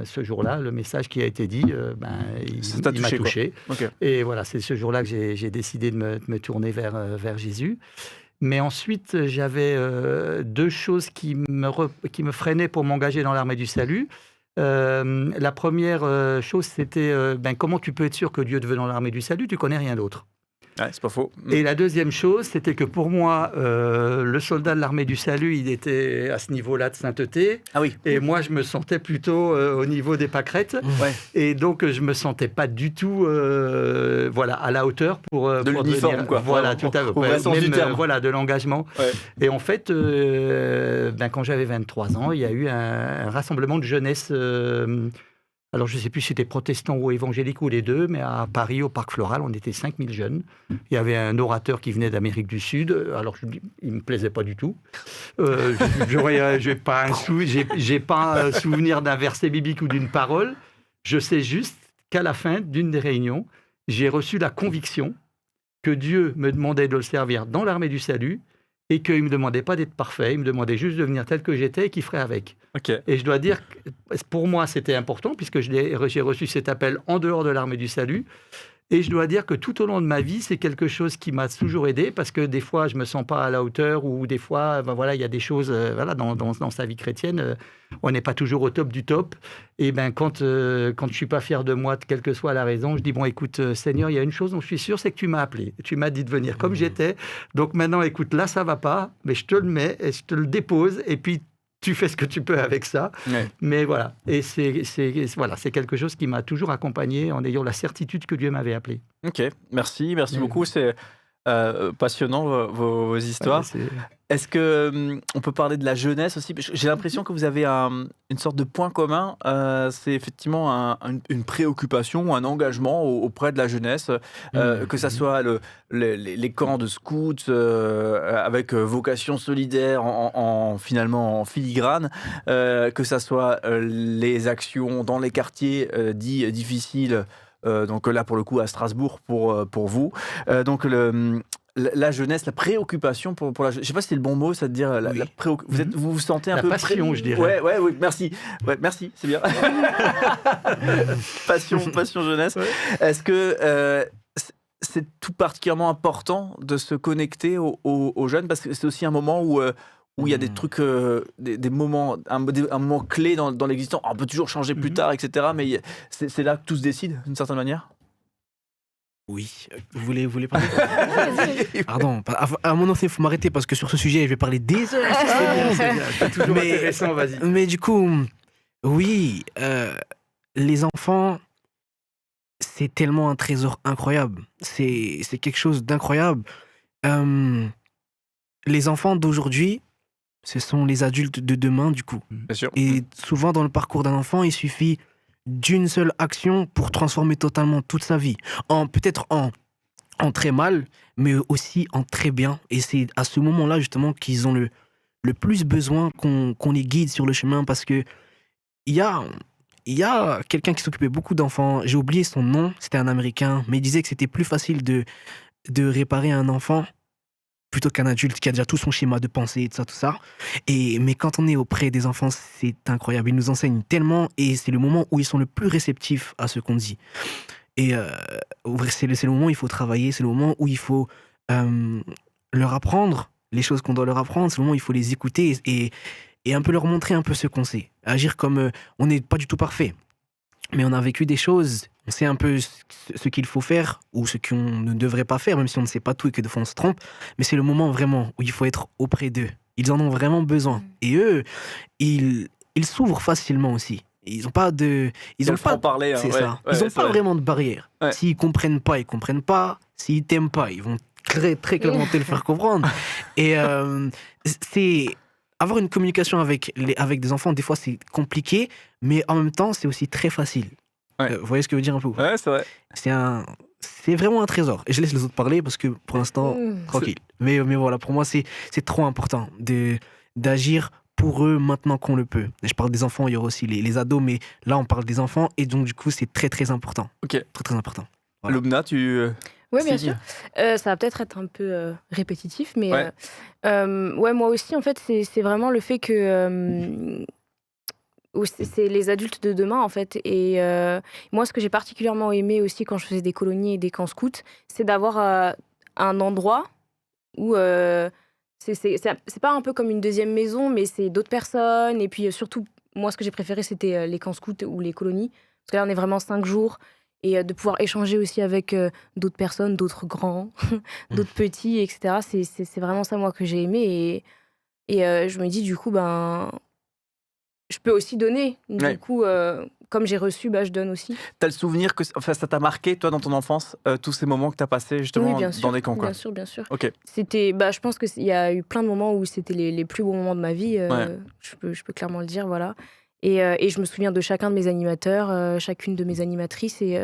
ce jour-là, le message qui a été dit, il m'a touché. Okay. Et voilà, c'est ce jour-là que j'ai décidé de me tourner vers Jésus. Mais ensuite, j'avais deux choses qui me freinaient pour m'engager dans l'Armée du Salut. La première chose, c'était comment tu peux être sûr que Dieu te veut dans l'Armée du Salut, tu connais rien d'autre. Ouais, c'est pas faux. Et la deuxième chose, c'était que pour moi, le soldat de l'Armée du Salut, il était à ce niveau-là de sainteté. Ah oui. Et moi, je me sentais plutôt au niveau des pâquerettes. Ouais. Et donc, je me sentais pas du tout à la hauteur pour l'uniforme, devenir, quoi. Voilà, tout à fait. Au vrai sens du terme. De l'engagement. Ouais. Et en fait, quand j'avais 23 ans, il y a eu un rassemblement de jeunesse. Alors, je ne sais plus si c'était protestant ou évangélique ou les deux, mais à Paris, au Parc Floral, on était 5000 jeunes. Il y avait un orateur qui venait d'Amérique du Sud. Alors, il ne me plaisait pas du tout. Je n'ai pas un souvenir d'un verset biblique ou d'une parole. Je sais juste qu'à la fin d'une des réunions, j'ai reçu la conviction que Dieu me demandait de le servir dans l'Armée du Salut et qu'il ne me demandait pas d'être parfait, il me demandait juste de venir tel que j'étais et qu'il ferait avec. Okay. Et je dois dire que pour moi, c'était important puisque j'ai reçu cet appel en dehors de l'Armée du Salut. Et je dois dire que tout au long de ma vie, c'est quelque chose qui m'a toujours aidé parce que des fois, je ne me sens pas à la hauteur ou des fois, il y a des choses dans sa vie chrétienne, on n'est pas toujours au top du top. Et quand je ne suis pas fier de moi, quelle que soit la raison, je dis, bon, écoute, Seigneur, il y a une chose dont je suis sûr, c'est que tu m'as appelé. Tu m'as dit de venir comme j'étais. Donc maintenant, écoute, là, ça ne va pas, mais je te le mets et je te le dépose et puis tu fais ce que tu peux avec ça. Ouais. Mais voilà. Et c'est quelque chose qui m'a toujours accompagné en ayant la certitude que Dieu m'avait appelé. Ok, merci beaucoup. C'est passionnant vos histoires. Ouais, est-ce qu'on peut parler de la jeunesse aussi? J'ai l'impression que vous avez une sorte de point commun. C'est effectivement une préoccupation ou un engagement auprès de la jeunesse, que ça soit les camps de scouts avec vocation solidaire finalement en filigrane, que ça soit les actions dans les quartiers dits difficiles. Donc là, pour le coup, à Strasbourg, pour vous. Donc, la jeunesse, la préoccupation pour la jeunesse. Je ne sais pas si c'est le bon mot, ça veut dire vous vous sentez un peu... La passion, je dirais. Oui, merci. Ouais, merci, c'est bien. passion jeunesse. Ouais. Est-ce que c'est tout particulièrement important de se connecter aux jeunes? Parce que c'est aussi un moment où il y a des trucs, des moments, un moment clé dans l'existence. On peut toujours changer plus tard, etc. Mais c'est là que tout se décide, d'une certaine manière. Oui. Vous voulez parler? Pardon. À un moment, il faut m'arrêter parce que sur ce sujet, je vais parler des heures. C'est bien. C'est toujours intéressant, vas-y. Mais du coup, oui, les enfants, c'est tellement un trésor incroyable. C'est quelque chose d'incroyable. Les enfants d'aujourd'hui, ce sont les adultes de demain, du coup. Bien sûr. Et souvent, dans le parcours d'un enfant, il suffit d'une seule action pour transformer totalement toute sa vie. Peut-être en très mal, mais aussi en très bien. Et c'est à ce moment-là, justement, qu'ils ont le plus besoin qu'on les guide sur le chemin, parce que il y a quelqu'un qui s'occupait beaucoup d'enfants. J'ai oublié son nom, c'était un Américain, mais il disait que c'était plus facile de réparer un enfant plutôt qu'un adulte qui a déjà tout son schéma de pensée, tout ça. Mais quand on est auprès des enfants, c'est incroyable. Ils nous enseignent tellement et c'est le moment où ils sont le plus réceptifs à ce qu'on dit. Et c'est le moment où il faut travailler, c'est le moment où il faut leur apprendre les choses qu'on doit leur apprendre, c'est le moment où il faut les écouter et un peu leur montrer un peu ce qu'on sait. Agir comme on n'est pas du tout parfait, mais on a vécu des choses, on sait un peu ce qu'il faut faire ou ce qu'on ne devrait pas faire, même si on ne sait pas tout et que de fois on se trompe. Mais c'est le moment vraiment où il faut être auprès d'eux Ils en ont vraiment besoin. Et eux, ils s'ouvrent facilement aussi. Ils n'ont pas de... Ils ont pas... parler, hein, C'est ça. Ils n'ont pas vraiment de barrière. Ouais. S'ils comprennent pas, ils comprennent pas. S'ils t'aiment pas, ils vont très, très clairement te le faire comprendre. Et c'est... Avoir une communication avec des enfants, des fois, c'est compliqué, mais en même temps, c'est aussi très facile. Ouais. Vous voyez ce que je veux dire un peu? Ouais, c'est vrai. C'est vraiment un trésor. Et je laisse les autres parler parce que pour l'instant, tranquille. Mais voilà, pour moi, c'est trop important d'agir pour eux maintenant qu'on le peut. Et je parle des enfants, il y aura aussi les ados, mais là, on parle des enfants et donc, du coup, c'est très, très important. Ok. Très, très important. Voilà. Lubna, tu... Oui, bien sûr. Ça va peut-être être un peu répétitif, mais moi aussi, en fait, c'est vraiment le fait que c'est les adultes de demain, en fait. Et moi, ce que j'ai particulièrement aimé aussi quand je faisais des colonies et des camps scouts, c'est d'avoir un endroit où c'est pas un peu comme une deuxième maison, mais c'est d'autres personnes. Et puis surtout, moi, ce que j'ai préféré, c'était les camps scouts ou les colonies. Parce que là, on est vraiment 5 jours. Et de pouvoir échanger aussi avec d'autres personnes, d'autres grands, d'autres petits, etc. C'est vraiment ça, moi, que j'ai aimé. Et je me dis, du coup, je peux aussi donner. Du coup, comme j'ai reçu, je donne aussi. T'as le souvenir que ça t'a marqué, toi, dans ton enfance, tous ces moments que t'as passés justement dans des camps, quoi. Bien sûr. Ok. C'était, je pense qu'il y a eu plein de moments où c'était les plus beaux moments de ma vie. Je peux clairement le dire, voilà. Et je me souviens de chacun de mes animateurs, chacune de mes animatrices, et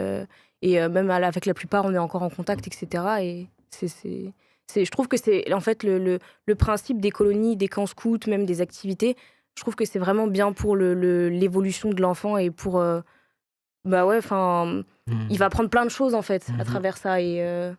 même avec la plupart, on est encore en contact, etc. Et je trouve que c'est en fait le principe des colonies, des camps scouts, même des activités. Je trouve que c'est vraiment bien pour l'évolution de l'enfant et pour il va apprendre plein de choses en fait à travers ça, et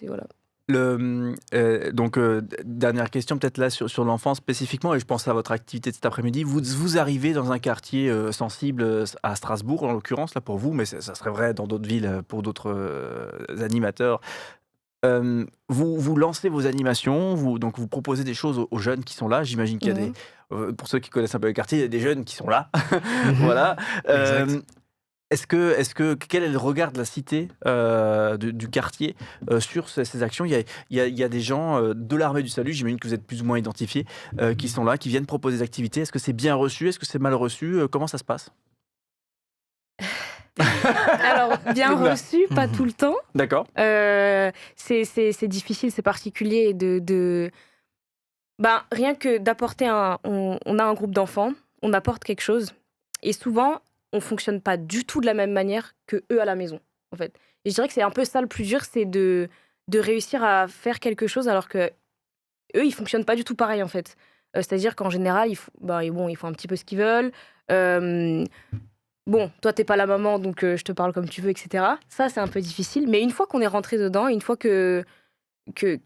voilà. Donc, dernière question peut-être là sur l'enfance spécifiquement, et je pense à votre activité de cet après-midi. Vous arrivez dans un quartier sensible à Strasbourg, en l'occurrence, là pour vous, mais ça serait vrai dans d'autres villes pour d'autres animateurs. Vous lancez vos animations, donc vous proposez des choses aux jeunes qui sont là. J'imagine qu'il y a pour ceux qui connaissent un peu le quartier, il y a des jeunes qui sont là. Voilà. Quel est le regard de la cité, du quartier sur ces actions? Il y a des gens de l'Armée du Salut, j'imagine que vous êtes plus ou moins identifiés, qui sont là, qui viennent proposer des activités. Est-ce que c'est bien reçu? Est-ce que c'est mal reçu? Comment ça se passe? Alors, bien reçu, pas tout le temps. D'accord. C'est difficile, c'est particulier rien que d'apporter on a un groupe d'enfants, on apporte quelque chose, et souvent, on fonctionne pas du tout de la même manière que eux à la maison, en fait. Et je dirais que c'est un peu ça le plus dur, c'est de réussir à faire quelque chose alors que eux, ils fonctionnent pas du tout pareil, en fait. C'est-à-dire qu'en général, ils font un petit peu ce qu'ils veulent. Bon, toi, t'es pas la maman, donc je te parle comme tu veux, etc. Ça, c'est un peu difficile. Mais une fois qu'on est rentré dedans, une fois qu'ils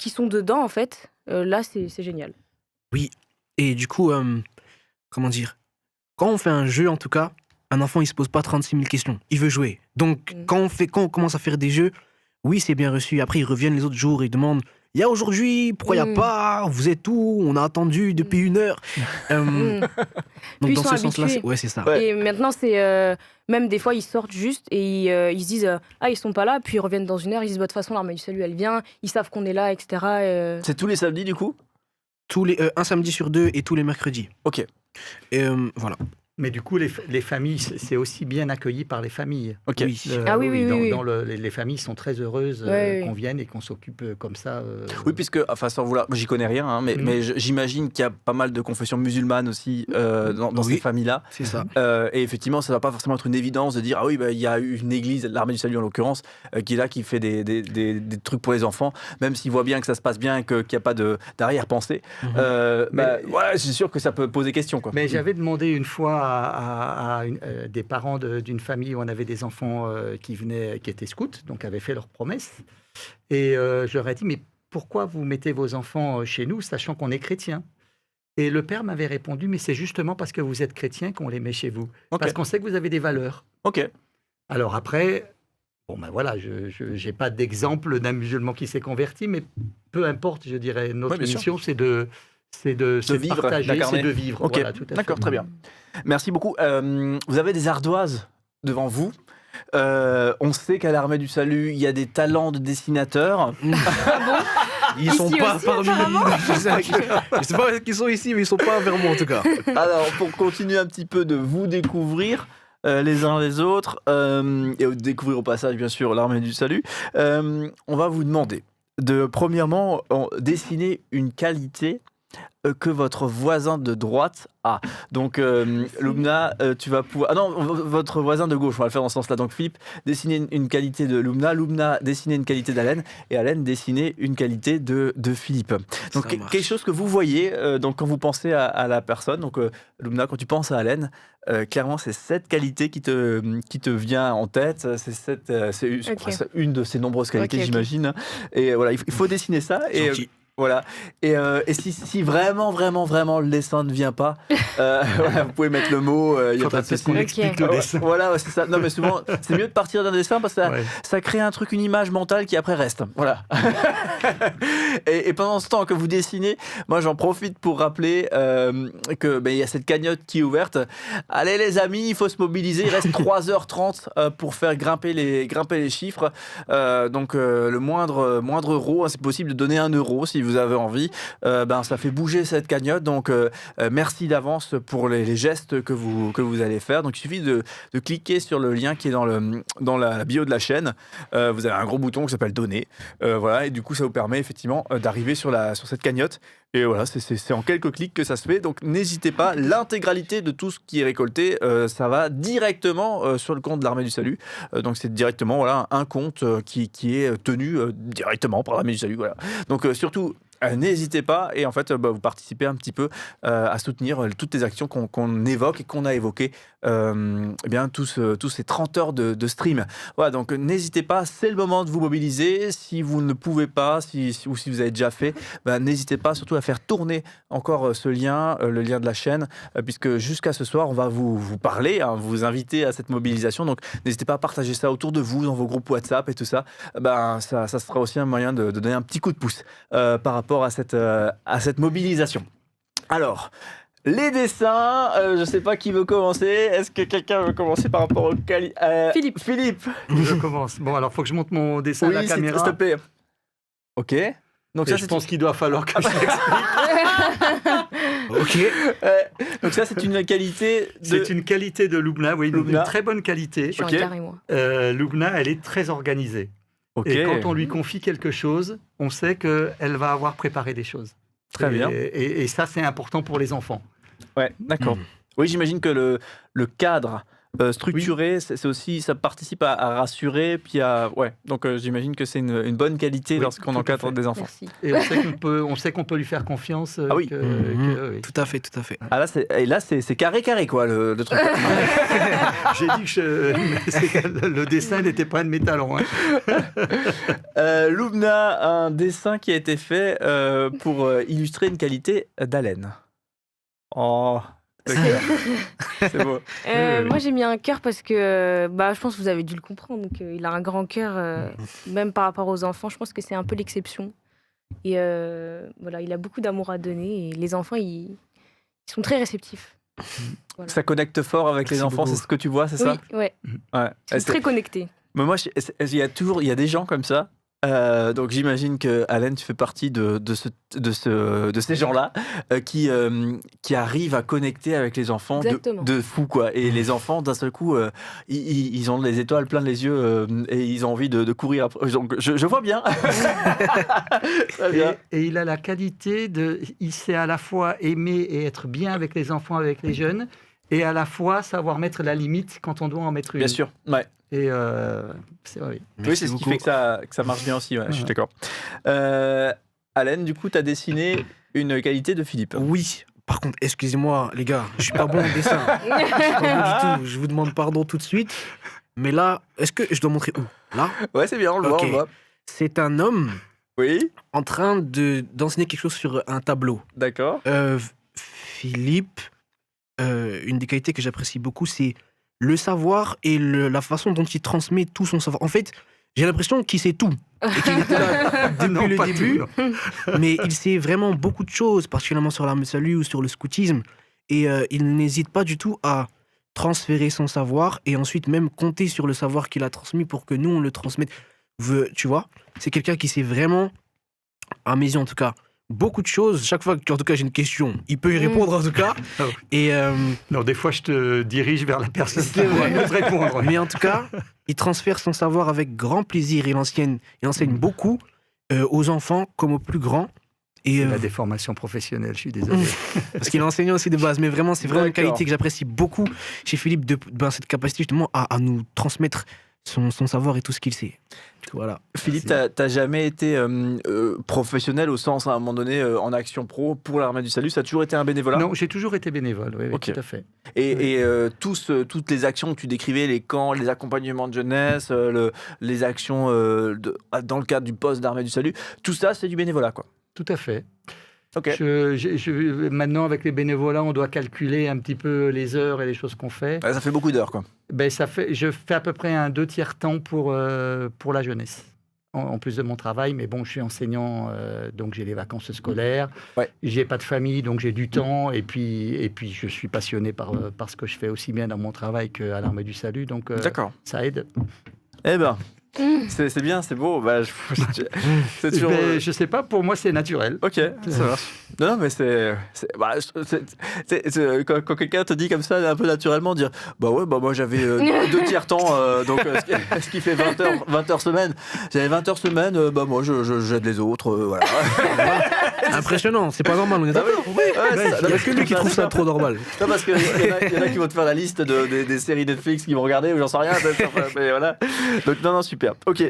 sont dedans, en fait, là, c'est génial. Oui, et du coup, comment dire? Quand on fait un jeu, en tout cas, un enfant, il se pose pas 36 000 questions. Il veut jouer. Donc, quand on commence à faire des jeux, oui, c'est bien reçu. Après, ils reviennent les autres jours, ils demandent: il y a aujourd'hui, pourquoi il n'y a pas? Vous êtes où? On a attendu depuis 1 heure. Donc, dans ce sens-là, c'est ça. Ouais. Et maintenant, c'est même des fois, ils sortent juste et ils se disent ils sont pas là. Puis ils reviennent dans 1 heure. Ils disent de toute façon, l'Armée du Salut, elle vient. Ils savent qu'on est là, etc. C'est tous les samedis, du coup? Un samedi sur 2 et tous les mercredis. Ok. Voilà. Mais du coup, les familles, c'est aussi bien accueilli par les familles. Ok. Oui. Les familles sont très heureuses qu'on vienne et qu'on s'occupe comme ça. Oui, puisque, sans vouloir, j'y connais rien, hein, mais j'imagine qu'il y a pas mal de confessions musulmanes aussi dans ces familles-là. C'est ça. Et effectivement, ça ne va pas forcément être une évidence de dire: ah oui, il y a une église, l'Armée du Salut en l'occurrence, qui est là, qui fait des trucs pour les enfants, même s'ils voient bien que ça se passe bien, qu'il n'y a pas d'arrière-pensée. Voilà, c'est sûr que ça peut poser question, quoi. Mais j'avais demandé une fois à des parents d'une famille où on avait des enfants qui étaient scouts, donc avaient fait leur promesse. Et je leur ai dit: mais pourquoi vous mettez vos enfants chez nous, sachant qu'on est chrétiens? Et le père m'avait répondu: mais c'est justement parce que vous êtes chrétiens qu'on les met chez vous. Okay. Parce qu'on sait que vous avez des valeurs. Ok. Alors après, voilà, je n'ai pas d'exemple d'un musulman qui s'est converti, mais peu importe, je dirais, notre mission, c'est de vivre, partager, c'est de vivre. Okay. Voilà, tout à fait. D'accord, très bien. Merci beaucoup. Vous avez des ardoises devant vous. On sait qu'à l'Armée du Salut, il y a des talents de dessinateurs. Ah bon? Ils sont Ici pas aussi, parmi apparemment. Je sais pas qu'ils sont ici, mais ils sont pas vers moi en tout cas. Alors, pour continuer un petit peu de vous découvrir les uns les autres, et découvrir au passage, bien sûr, l'armée du salut, on va vous demander de, premièrement, dessiner une qualité que votre voisin de droite a. Donc, Lumna, tu vas pouvoir... Ah non, votre voisin de gauche, on va le faire dans ce sens-là. Donc, Philippe, dessiner une qualité de Lumna, Lumna, dessiner une qualité d'Alain, et Alain, dessiner une qualité de Philippe. Donc, quelque chose que vous voyez donc, quand vous pensez à la personne. Donc, Lumna, quand tu penses à Alain, clairement, c'est cette qualité qui te vient en tête. C'est une de ses nombreuses qualités, j'imagine. Et voilà, il faut dessiner ça. Et, voilà. Et si vraiment le dessin ne vient pas, voilà, vous pouvez mettre le mot. Il y a pas de souci. qu'on explique le dessin. Voilà, c'est ça. Non, mais souvent, c'est mieux de partir d'un dessin parce que ça crée un truc, une image mentale qui après reste. Voilà. et pendant ce temps que vous dessinez, moi j'en profite pour rappeler que il y a cette cagnotte qui est ouverte. Allez les amis, il faut se mobiliser. Il reste 3h30 pour faire grimper les chiffres. Donc le moindre euro, hein, c'est possible de donner 1 euro si vous avez envie. Ça fait bouger cette cagnotte. Donc merci d'avance pour les gestes que vous allez faire. Donc il suffit de cliquer sur le lien qui est dans la bio de la chaîne. Vous avez un gros bouton qui s'appelle donner. Voilà, et du coup ça vous permet effectivement d'arriver sur cette cagnotte. Et voilà, c'est en quelques clics que ça se fait. Donc n'hésitez pas, l'intégralité de tout ce qui est récolté, ça va directement sur le compte de l'Armée du Salut. Donc c'est directement un compte qui est tenu directement par l'Armée du Salut. Voilà. Donc surtout, n'hésitez pas, et en fait vous participez un petit peu à soutenir toutes les actions qu'on évoque et qu'on a évoquées tous ces 30 heures de stream. Voilà, donc n'hésitez pas, c'est le moment de vous mobiliser. Si vous ne pouvez pas, ou si vous avez déjà fait, n'hésitez pas surtout à faire tourner encore ce lien, le lien de la chaîne, puisque jusqu'à ce soir on va vous parler, vous inviter à cette mobilisation. Donc n'hésitez pas à partager ça autour de vous, dans vos groupes WhatsApp et tout ça. Ça sera aussi un moyen de donner un petit coup de pouce par rapport à cette mobilisation. Alors, les dessins, je ne sais pas qui veut commencer. Est-ce que quelqu'un veut commencer par rapport au Philippe. Je commence. Bon, alors, il faut que je monte mon dessin à la caméra. S'il te plaît. Ok. Donc je pense qu'il doit falloir que je l'explique. Ok. Donc ça, c'est une qualité C'est une qualité de Lumna, oui, une très bonne qualité. Je suis en carré, moi. Lumna, elle est très organisée. Et quand on lui confie quelque chose, on sait qu'elle va avoir préparé des choses. Très bien. Et ça, c'est important pour les enfants. Ouais, d'accord. Oui, j'imagine que le cadre structuré, c'est aussi, ça participe à rassurer, puis donc j'imagine que c'est une bonne qualité lorsqu'on encadre des enfants. Merci. Et on sait qu'on peut lui faire confiance. Oui. Oui. Tout à fait. Ah là, c'est carré quoi le truc. J'ai dit que le dessin n'était pas de mes talents. Lumna, un dessin qui a été fait pour illustrer une qualité d'Alain. Oh. C'est beau. Moi j'ai mis un cœur parce que je pense que vous avez dû le comprendre. Donc, il a un grand cœur, même par rapport aux enfants. Je pense que c'est un peu l'exception. Et voilà, il a beaucoup d'amour à donner. Et les enfants, ils sont très réceptifs. Voilà. Ça connecte fort avec les enfants, c'est ce que tu vois, c'est ça? Oui, ouais. Ils sont très connectés. Mais moi, il y a des gens comme ça. Donc j'imagine que Alain, tu fais partie de ces gens-là qui arrivent à connecter avec les enfants de fou quoi. Et les enfants d'un seul coup ils ont les étoiles plein les yeux et ils ont envie de courir après. Donc je vois bien. Et il a la qualité il sait à la fois aimer et être bien avec les enfants, avec les jeunes, et à la fois savoir mettre la limite quand on doit en mettre une. Bien sûr, ouais. Et c'est vrai. Oui, c'est ce qui fait que ça marche bien aussi, je suis d'accord. Alain, du coup, tu as dessiné une qualité de Philippe. Oui. Par contre, excusez-moi, les gars, je suis pas bon au dessin. Je suis pas bon du tout. Je vous demande pardon tout de suite. Mais là, est-ce que je dois montrer où? Là? Ouais, c'est bien, on le voit. C'est un homme en train d'enseigner quelque chose sur un tableau. D'accord. Philippe, une des qualités que j'apprécie beaucoup, c'est le savoir et la façon dont il transmet tout son savoir. En fait, j'ai l'impression qu'il sait tout. Et qu'il était là depuis le début. Mais il sait vraiment beaucoup de choses, particulièrement sur l'Armée de Salut ou sur le scoutisme. Et il n'hésite pas du tout à transférer son savoir et ensuite même compter sur le savoir qu'il a transmis pour que nous, on le transmette. Tu vois, c'est quelqu'un qui sait vraiment à mes yeux en tout cas, beaucoup de choses. Chaque fois que en tout cas, j'ai une question, il peut y répondre en tout cas. Et, non, des fois, je te dirige vers la personne qui va mieux te répondre. Mais en tout cas, il transfère son savoir avec grand plaisir. Il enseigne beaucoup aux enfants comme aux plus grands. Et il a des formations professionnelles, je suis désolé. Parce qu'il est enseignant aussi de base, mais vraiment, c'est vraiment une qualité que j'apprécie beaucoup chez Philippe, cette capacité justement à nous transmettre son savoir et tout ce qu'il sait. Voilà. Philippe, t'as jamais été professionnel au sens, à un moment donné, en action pro pour l'Armée du Salut? Ça a toujours été un bénévolat? Non, j'ai toujours été bénévole, oui, okay. Tout à fait. Et toutes les actions que tu décrivais, les camps, les accompagnements de jeunesse, les actions dans le cadre du poste d'Armée du Salut, tout ça, c'est du bénévolat, quoi. Tout à fait. Okay. Maintenant, avec les bénévolats, on doit calculer un petit peu les heures et les choses qu'on fait. Ça fait beaucoup d'heures, quoi. Je fais à peu près un 2/3 temps pour la jeunesse, en plus de mon travail. Mais bon, je suis enseignant, donc j'ai les vacances scolaires. Ouais. J'ai pas de famille, donc j'ai du temps. Et puis je suis passionné par ce que je fais aussi bien dans mon travail qu'à l'Armée du Salut. Donc ça aide. Eh ben... C'est bien, c'est beau. C'est toujours... je sais pas, pour moi c'est naturel. Ok, ça marche. Non, mais quand quelqu'un te dit comme ça, un peu naturellement, dire moi j'avais 2/3 temps, donc ce qui fait 20 heures semaine. J'avais 20 heures semaine, moi j'aide les autres, voilà. Impressionnant, c'est pas normal, on est d'accord. Il n'y a que lui qui trouve ça trop normal. Non, parce qu'il y en a qui vont te faire la liste des séries Netflix qu'ils vont regarder, ou j'en sais rien. Mais voilà. Donc non, super. Ok,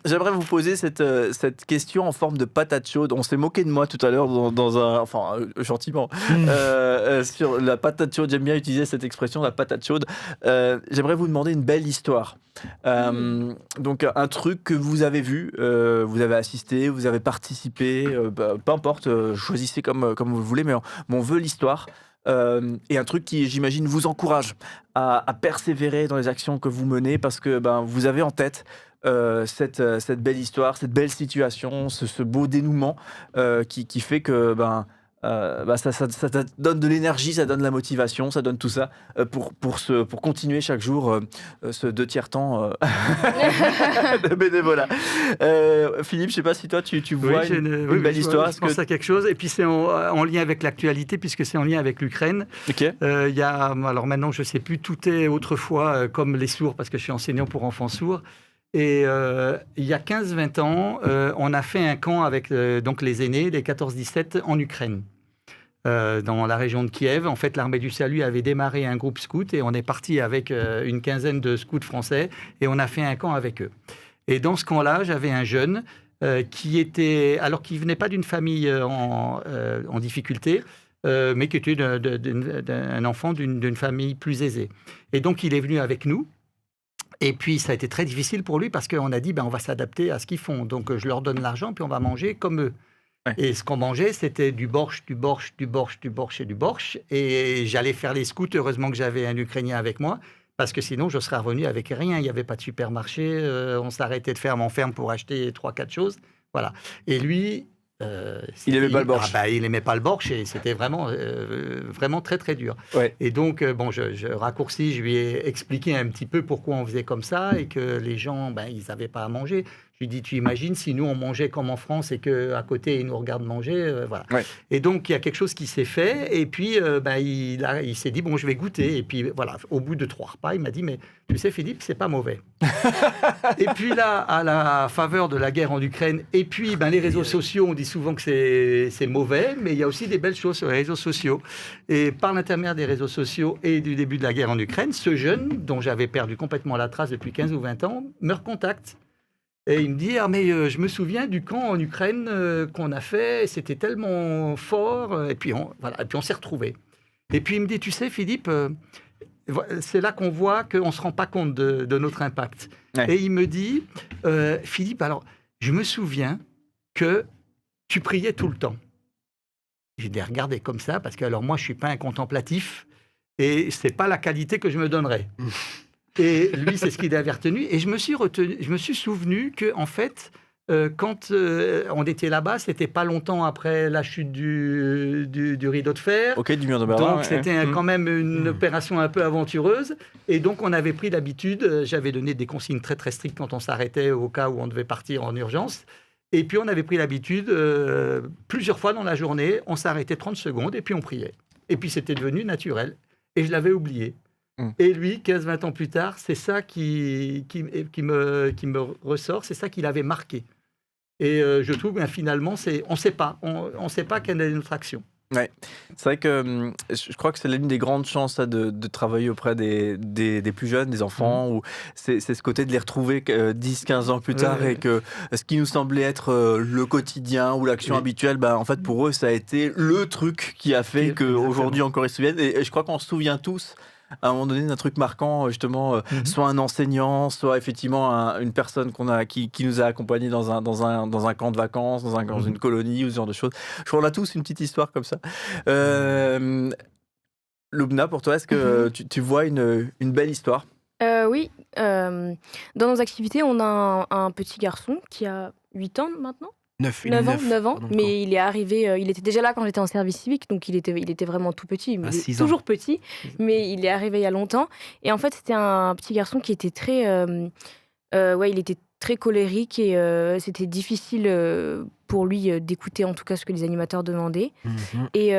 j'aimerais vous poser cette question en forme de patate chaude. On s'est moqué de moi tout à l'heure gentiment, sur la patate chaude. J'aime bien utiliser cette expression, la patate chaude. J'aimerais vous demander une belle histoire. Donc un truc que vous avez vu, vous avez assisté, vous avez participé, peu importe, choisissez comme vous le voulez, mais on veut l'histoire. Et un truc qui, j'imagine, vous encourage à persévérer dans les actions que vous menez, parce que vous avez en tête cette belle histoire, cette belle situation, ce beau dénouement qui fait que ça donne de l'énergie, ça donne de la motivation, ça donne tout ça pour continuer chaque jour ce 2/3 temps de bénévolat. Philippe, je ne sais pas si toi tu vois une belle histoire. Je pense à quelque chose, et puis c'est en lien avec l'actualité, puisque c'est en lien avec l'Ukraine. Okay. Alors maintenant, je ne sais plus, tout est autrefois comme les sourds, parce que je suis enseignant pour enfants sourds. Et il y a 15-20 ans, on a fait un camp avec donc les aînés, les 14-17, en Ukraine, dans la région de Kiev. En fait, l'Armée du Salut avait démarré un groupe scout et on est parti avec une quinzaine de scouts français et on a fait un camp avec eux. Et dans ce camp-là, j'avais un jeune qui venait pas d'une famille en difficulté, mais qui était un enfant d'une famille plus aisée. Et donc, il est venu avec nous. Et puis, ça a été très difficile pour lui parce qu'on a dit, on va s'adapter à ce qu'ils font. Donc, je leur donne l'argent, puis on va manger comme eux. Ouais. Et ce qu'on mangeait, c'était du borsch. Et j'allais faire les scouts. Heureusement que j'avais un Ukrainien avec moi, parce que sinon, je serais revenu avec rien. Il n'y avait pas de supermarché. On s'arrêtait de ferme en ferme pour acheter 3-4 choses. Voilà. Et lui... il n'aimait pas le borsch. Il n'aimait pas le borsch et c'était vraiment très très dur. Ouais. Et donc, je raccourcis, je lui ai expliqué un petit peu pourquoi on faisait comme ça et que les gens, ils n'avaient pas à manger. Je lui ai dit, tu imagines si nous on mangeait comme en France et qu'à côté ils nous regardent manger, voilà. Ouais. Et donc il y a quelque chose qui s'est fait et puis il s'est dit, je vais goûter. Et puis voilà, au bout de 3 repas, il m'a dit, mais tu sais Philippe, c'est pas mauvais. Et puis là, à la faveur de la guerre en Ukraine, et puis les réseaux sociaux, on dit souvent que c'est mauvais, mais il y a aussi des belles choses sur les réseaux sociaux. Et par l'intermédiaire des réseaux sociaux et du début de la guerre en Ukraine, ce jeune, dont j'avais perdu complètement la trace depuis 15 ou 20 ans, me recontacte. Et il me dit, je me souviens du camp en Ukraine qu'on a fait, c'était tellement fort, et puis on s'est retrouvés. Et puis il me dit, tu sais Philippe, c'est là qu'on voit qu'on ne se rend pas compte de notre impact. Ouais. Et il me dit, Philippe, alors je me souviens que tu priais tout le temps. J'ai dit, regardez comme ça, parce que alors moi je ne suis pas un contemplatif, et ce n'est pas la qualité que je me donnerais. Et lui, c'est ce qu'il avait retenu. Et je me suis souvenu qu'en fait, quand on était là-bas, c'était pas longtemps après la chute du rideau de fer. Ok, du mur de Berlin. Donc c'était quand même une opération un peu aventureuse. Et donc on avait pris l'habitude, j'avais donné des consignes très très strictes quand on s'arrêtait au cas où on devait partir en urgence. Et puis, on avait pris l'habitude, plusieurs fois dans la journée, on s'arrêtait 30 secondes et puis on priait. Et puis, c'était devenu naturel. Et je l'avais oublié. Et lui, 15-20 ans plus tard, c'est ça qui me ressort, c'est ça qui l'avait marqué. Et je trouve que finalement, on ne sait pas quelle est notre action. Ouais. C'est vrai que je crois que c'est l'une des grandes chances ça, de travailler auprès des plus jeunes, des enfants, où c'est ce côté de les retrouver 10-15 ans plus tard et que ce qui nous semblait être le quotidien ou l'action habituelle, en fait pour eux ça a été le truc qui a fait qu'aujourd'hui encore ils se souviennent. Et je crois qu'on se souvient tous à un moment donné d'un truc marquant, justement, soit un enseignant, soit effectivement une personne qui nous a accompagnés dans un camp de vacances, dans une colonie ou ce genre de choses. Je crois qu'on a tous une petite histoire comme ça. Loubna, pour toi, est-ce que tu vois une belle histoire ? Oui. Dans nos activités, on a un petit garçon qui a 8 ans maintenant. 9 ans, mais il est arrivé, il était déjà là quand j'étais en service civique, donc il était vraiment tout petit, mais il est toujours petit, mais il est arrivé il y a longtemps. Et en fait, c'était un petit garçon qui était très, il était très colérique et c'était difficile pour lui d'écouter en tout cas ce que les animateurs demandaient. Et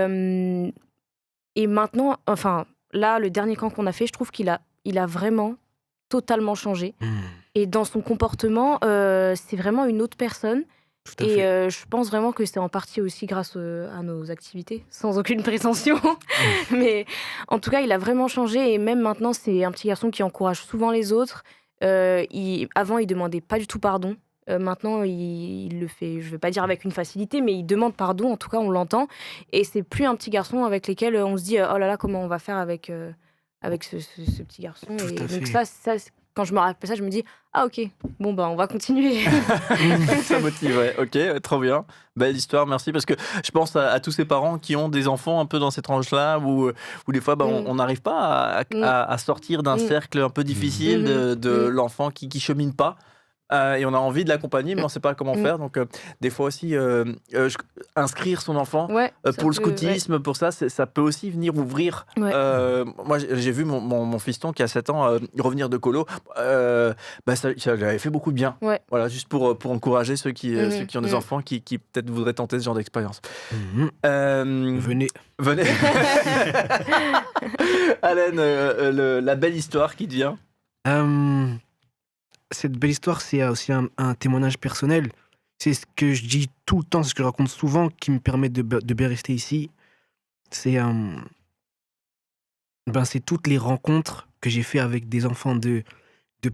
maintenant, enfin là, le dernier camp qu'on a fait, je trouve qu'il a vraiment totalement changé. Et dans son comportement, c'est vraiment une autre personne. Et je pense vraiment que c'est en partie aussi grâce à nos activités, sans aucune prétention. Mais en tout cas, il a vraiment changé. Et même maintenant, c'est un petit garçon qui encourage souvent les autres. Avant, il demandait pas du tout pardon. Maintenant, il le fait, je ne vais pas dire avec une facilité, mais il demande pardon. En tout cas, on l'entend. Et c'est plus un petit garçon avec lequel on se dit oh là là, comment on va faire avec ce petit garçon. Et donc ça, quand je me rappelle ça, je me dis ah ok, bon on va continuer. Ça motive, ouais. Ok, trop bien, belle histoire, merci, parce que je pense à tous ces parents qui ont des enfants un peu dans cette tranche-là où des fois on n'arrive pas à sortir d'un cercle un peu difficile de l'enfant qui chemine pas. Et on a envie de l'accompagner, mais on ne sait pas comment faire. Donc, des fois aussi, inscrire son enfant pour le scoutisme, pour ça peut aussi venir ouvrir. Moi, j'ai vu mon fiston qui a 7 ans revenir de colo. Ça lui avait fait beaucoup de bien. Voilà, juste pour encourager ceux qui ont des enfants qui peut-être voudraient tenter ce genre d'expérience. Venez. Alain, la belle histoire qui te vient. Cette belle histoire, c'est aussi un témoignage personnel. C'est ce que je dis tout le temps, c'est ce que je raconte souvent, qui me permet de bien rester ici. C'est toutes les rencontres que j'ai fait avec des enfants de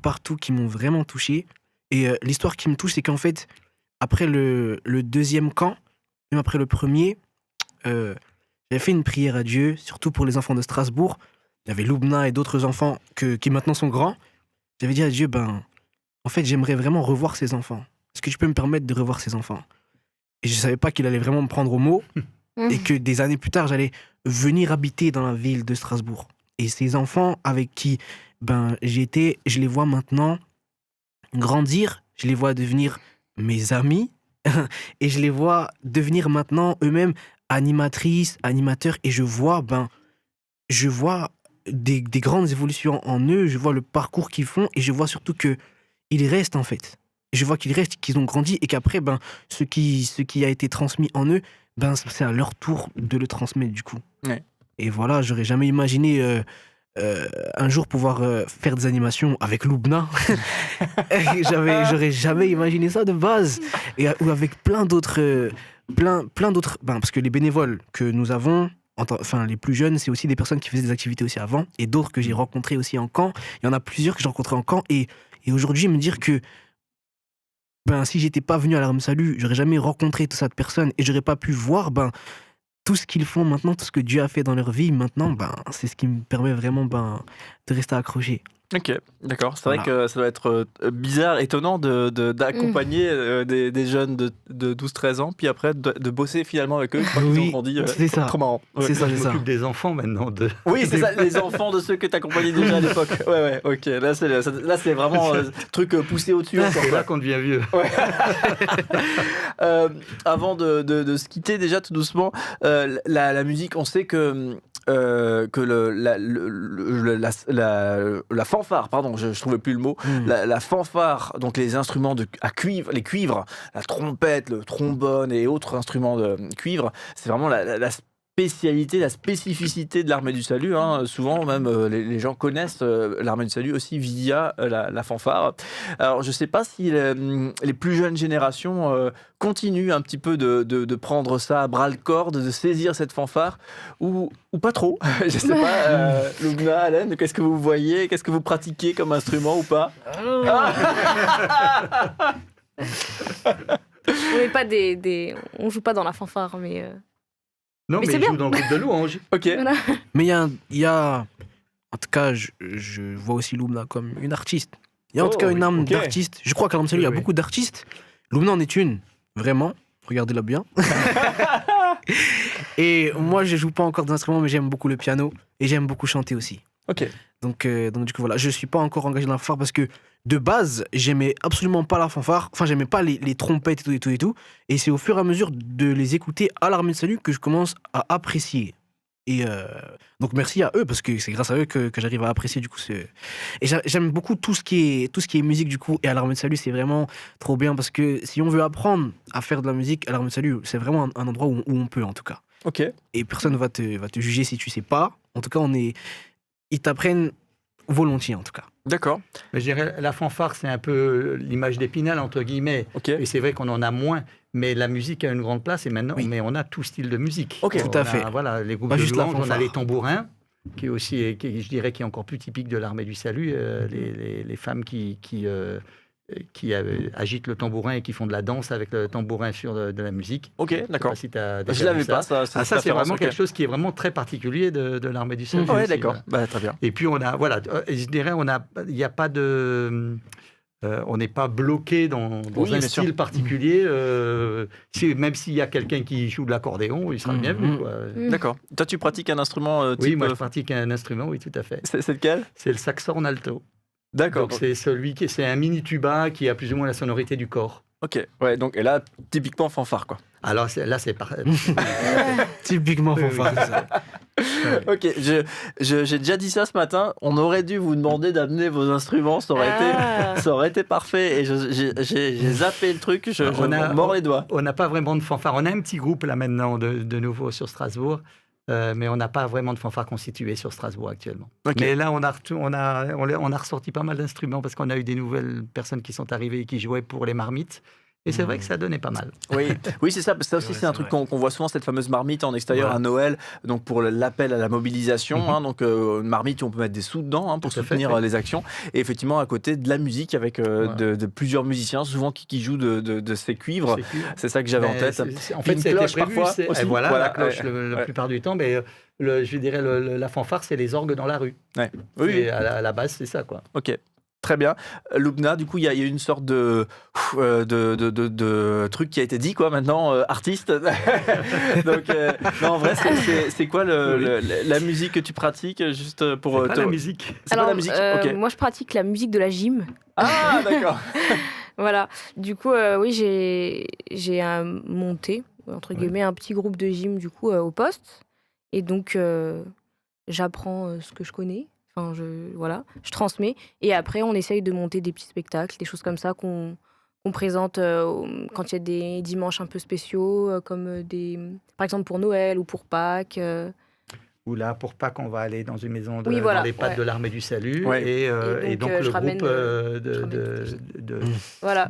partout qui m'ont vraiment touché. Et l'histoire qui me touche, c'est qu'en fait, après le deuxième camp, même après le premier, j'avais fait une prière à Dieu, surtout pour les enfants de Strasbourg. Il y avait Loubna et d'autres enfants qui maintenant sont grands. J'avais dit à Dieu, en fait, j'aimerais vraiment revoir ces enfants. Est-ce que tu peux me permettre de revoir ces enfants ? Et je ne savais pas qu'il allait vraiment me prendre au mot et que des années plus tard, j'allais venir habiter dans la ville de Strasbourg. Et ces enfants avec qui je les vois maintenant grandir, je les vois devenir mes amis et je les vois devenir maintenant eux-mêmes animatrices, animateurs, et je vois des grandes évolutions en eux, je vois le parcours qu'ils font et je vois surtout que ils restent en fait. Je vois qu'ils restent, qu'ils ont grandi et qu'après, ce qui a été transmis en eux, c'est à leur tour de le transmettre du coup. Ouais. Et voilà, j'aurais jamais imaginé un jour pouvoir faire des animations avec Loubna. J'aurais jamais imaginé ça de base. Ou avec plein d'autres... parce que les bénévoles que nous avons... les plus jeunes, c'est aussi des personnes qui faisaient des activités aussi avant, et d'autres que j'ai rencontrés aussi en camp. Il y en a plusieurs que j'ai rencontrés en camp, et aujourd'hui, me dire que si j'étais pas venu à l'Arme Salut, j'aurais jamais rencontré toute cette personne, et j'aurais pas pu voir tout ce qu'ils font maintenant, tout ce que Dieu a fait dans leur vie maintenant, c'est ce qui me permet vraiment de rester accroché. Ok, d'accord. C'est vrai que ça doit être bizarre, étonnant d'accompagner des jeunes de 12-13 ans, puis après de bosser finalement avec eux. Oui, ils ont grandi, c'est ça. Trop marrant. C'est ça, je m'occupe des enfants maintenant. Oui, c'est ça, les enfants de ceux que tu accompagnais déjà à l'époque. Ouais, ok. Là, c'est vraiment truc poussé au-dessus. C'est là qu'on devient vieux. Ouais. Avant de se quitter déjà tout doucement, la musique, on sait que que la fanfare, pardon, je trouvais plus le mot, la fanfare, donc les instruments à cuivre, les cuivres, la trompette, le trombone et autres instruments de cuivre, c'est vraiment la spécialité, la spécificité de l'Armée du Salut. Hein. Souvent, même, les gens connaissent l'Armée du Salut aussi via la fanfare. Alors, je ne sais pas si les plus jeunes générations continuent un petit peu de prendre ça à bras-le-corps, de saisir cette fanfare, ou pas trop. Je ne sais pas, Lubna, Allen, qu'est-ce que vous voyez? Qu'est-ce que vous pratiquez comme instrument ou pas? On joue pas dans la fanfare, mais... Non, mais c'est ils bien. jouent dans le groupe de louanges. Ok. Voilà. Mais il y a, en tout cas, je vois aussi Lumna comme une artiste. Il y a en tout cas une âme d'artiste. Je crois qu'à l'Armée du Salut, il y a beaucoup d'artistes. Lumna en est une, vraiment. Regardez-la bien. Et moi, je joue pas encore d'instrument, mais j'aime beaucoup le piano et j'aime beaucoup chanter aussi. Ok. Donc du coup, voilà, je suis pas encore engagé dans la fanfare parce que de base, j'aimais absolument pas la fanfare. Enfin, j'aimais pas les trompettes et tout. Et c'est au fur et à mesure de les écouter à l'Armée de Salut que je commence à apprécier. Et donc merci à eux parce que c'est grâce à eux que j'arrive à apprécier du coup et j'aime beaucoup tout ce qui est musique du coup, et à l'Armée de Salut c'est vraiment trop bien parce que si on veut apprendre à faire de la musique à l'Armée de Salut, c'est vraiment un endroit où on peut en tout cas. Ok. Et personne va te juger si tu sais pas. En tout cas, ils t'apprennent volontiers en tout cas. D'accord. Mais je dirais, la fanfare, c'est un peu l'image d'Épinal, entre guillemets. Ok. Et c'est vrai qu'on en a moins, mais la musique a une grande place. Et maintenant, mais on a tout style de musique. Ok. Tout à fait. Voilà, les groupes Pas de juste la louanges, on a fanfare. les tambourins, je dirais, qui est encore plus typique de l'Armée du Salut. Les femmes qui agitent le tambourin et qui font de la danse avec le tambourin sur de la musique. Ok, d'accord. Je sais pas si t'as Je l'avais pas, ça. ça, c'est vraiment quelque chose qui est vraiment très particulier de l'Armée du Salut. Ouais, aussi, d'accord. voilà. Très bien. Et puis je dirais, il n'y a pas de, on n'est pas bloqué dans Oui, un bien sûr. style particulier. Même s'il y a quelqu'un qui joue de l'accordéon, il sera le bienvenu. Quoi. D'accord. Toi, tu pratiques un instrument type... Oui, moi je pratique un instrument, oui, tout à fait. C'est lequel? C'est le saxhorn alto. D'accord. Donc c'est un mini tuba qui a plus ou moins la sonorité du corps. Ok. Ouais, donc, et là, typiquement fanfare, quoi. Alors là, c'est pas. Typiquement Oui, fanfare. oui. c'est ça. Ok, j'ai déjà dit ça ce matin. On aurait dû vous demander d'amener vos instruments. Ça aurait été parfait. Et j'ai zappé le truc. Je mords les doigts. On n'a pas vraiment de fanfare. On a un petit groupe là maintenant de nouveau sur Strasbourg. Mais on n'a pas vraiment de fanfare constituée sur Strasbourg actuellement. Ok. Mais là, on a ressorti pas mal d'instruments parce qu'on a eu des nouvelles personnes qui sont arrivées et qui jouaient pour les marmites. Et c'est vrai que ça donnait pas mal. Oui, c'est ça. Parce que ça aussi, c'est un truc qu'on voit souvent, cette fameuse marmite en extérieur à Noël, donc pour l'appel à la mobilisation. Hein, donc une marmite, on peut mettre des sous dedans pour soutenir les actions. Et effectivement, à côté de la musique avec de plusieurs musiciens, souvent qui jouent de ces cuivres. C'est ça que j'avais en tête. En fait, c'est cloche prévu. parfois aussi. Voilà, la cloche la plupart du temps. Mais je dirais la fanfare, c'est les orgues dans la rue. Ouais. Oui. À la base, c'est ça, quoi. Ok. Très bien. Lubna, du coup, il y a une sorte de truc qui a été dit, quoi, maintenant, artiste. Donc, non, en vrai, c'est quoi la musique que tu pratiques, juste pour... C'est pas la musique. C'est pas la musique. Ok. Moi, je pratique la musique de la gym. Ah, d'accord. Voilà. Du coup, oui, j'ai monté, entre guillemets, un petit groupe de gym, du coup, au poste. Et donc, j'apprends ce que je connais. Enfin, je transmets. Et après, on essaye de monter des petits spectacles, des choses comme ça qu'on présente quand il y a des dimanches un peu spéciaux, comme par exemple pour Noël ou pour Pâques. Ou là, pour Pâques, on va aller dans une maison dans les pattes de l'Armée du Salut. Ouais. Et donc le groupe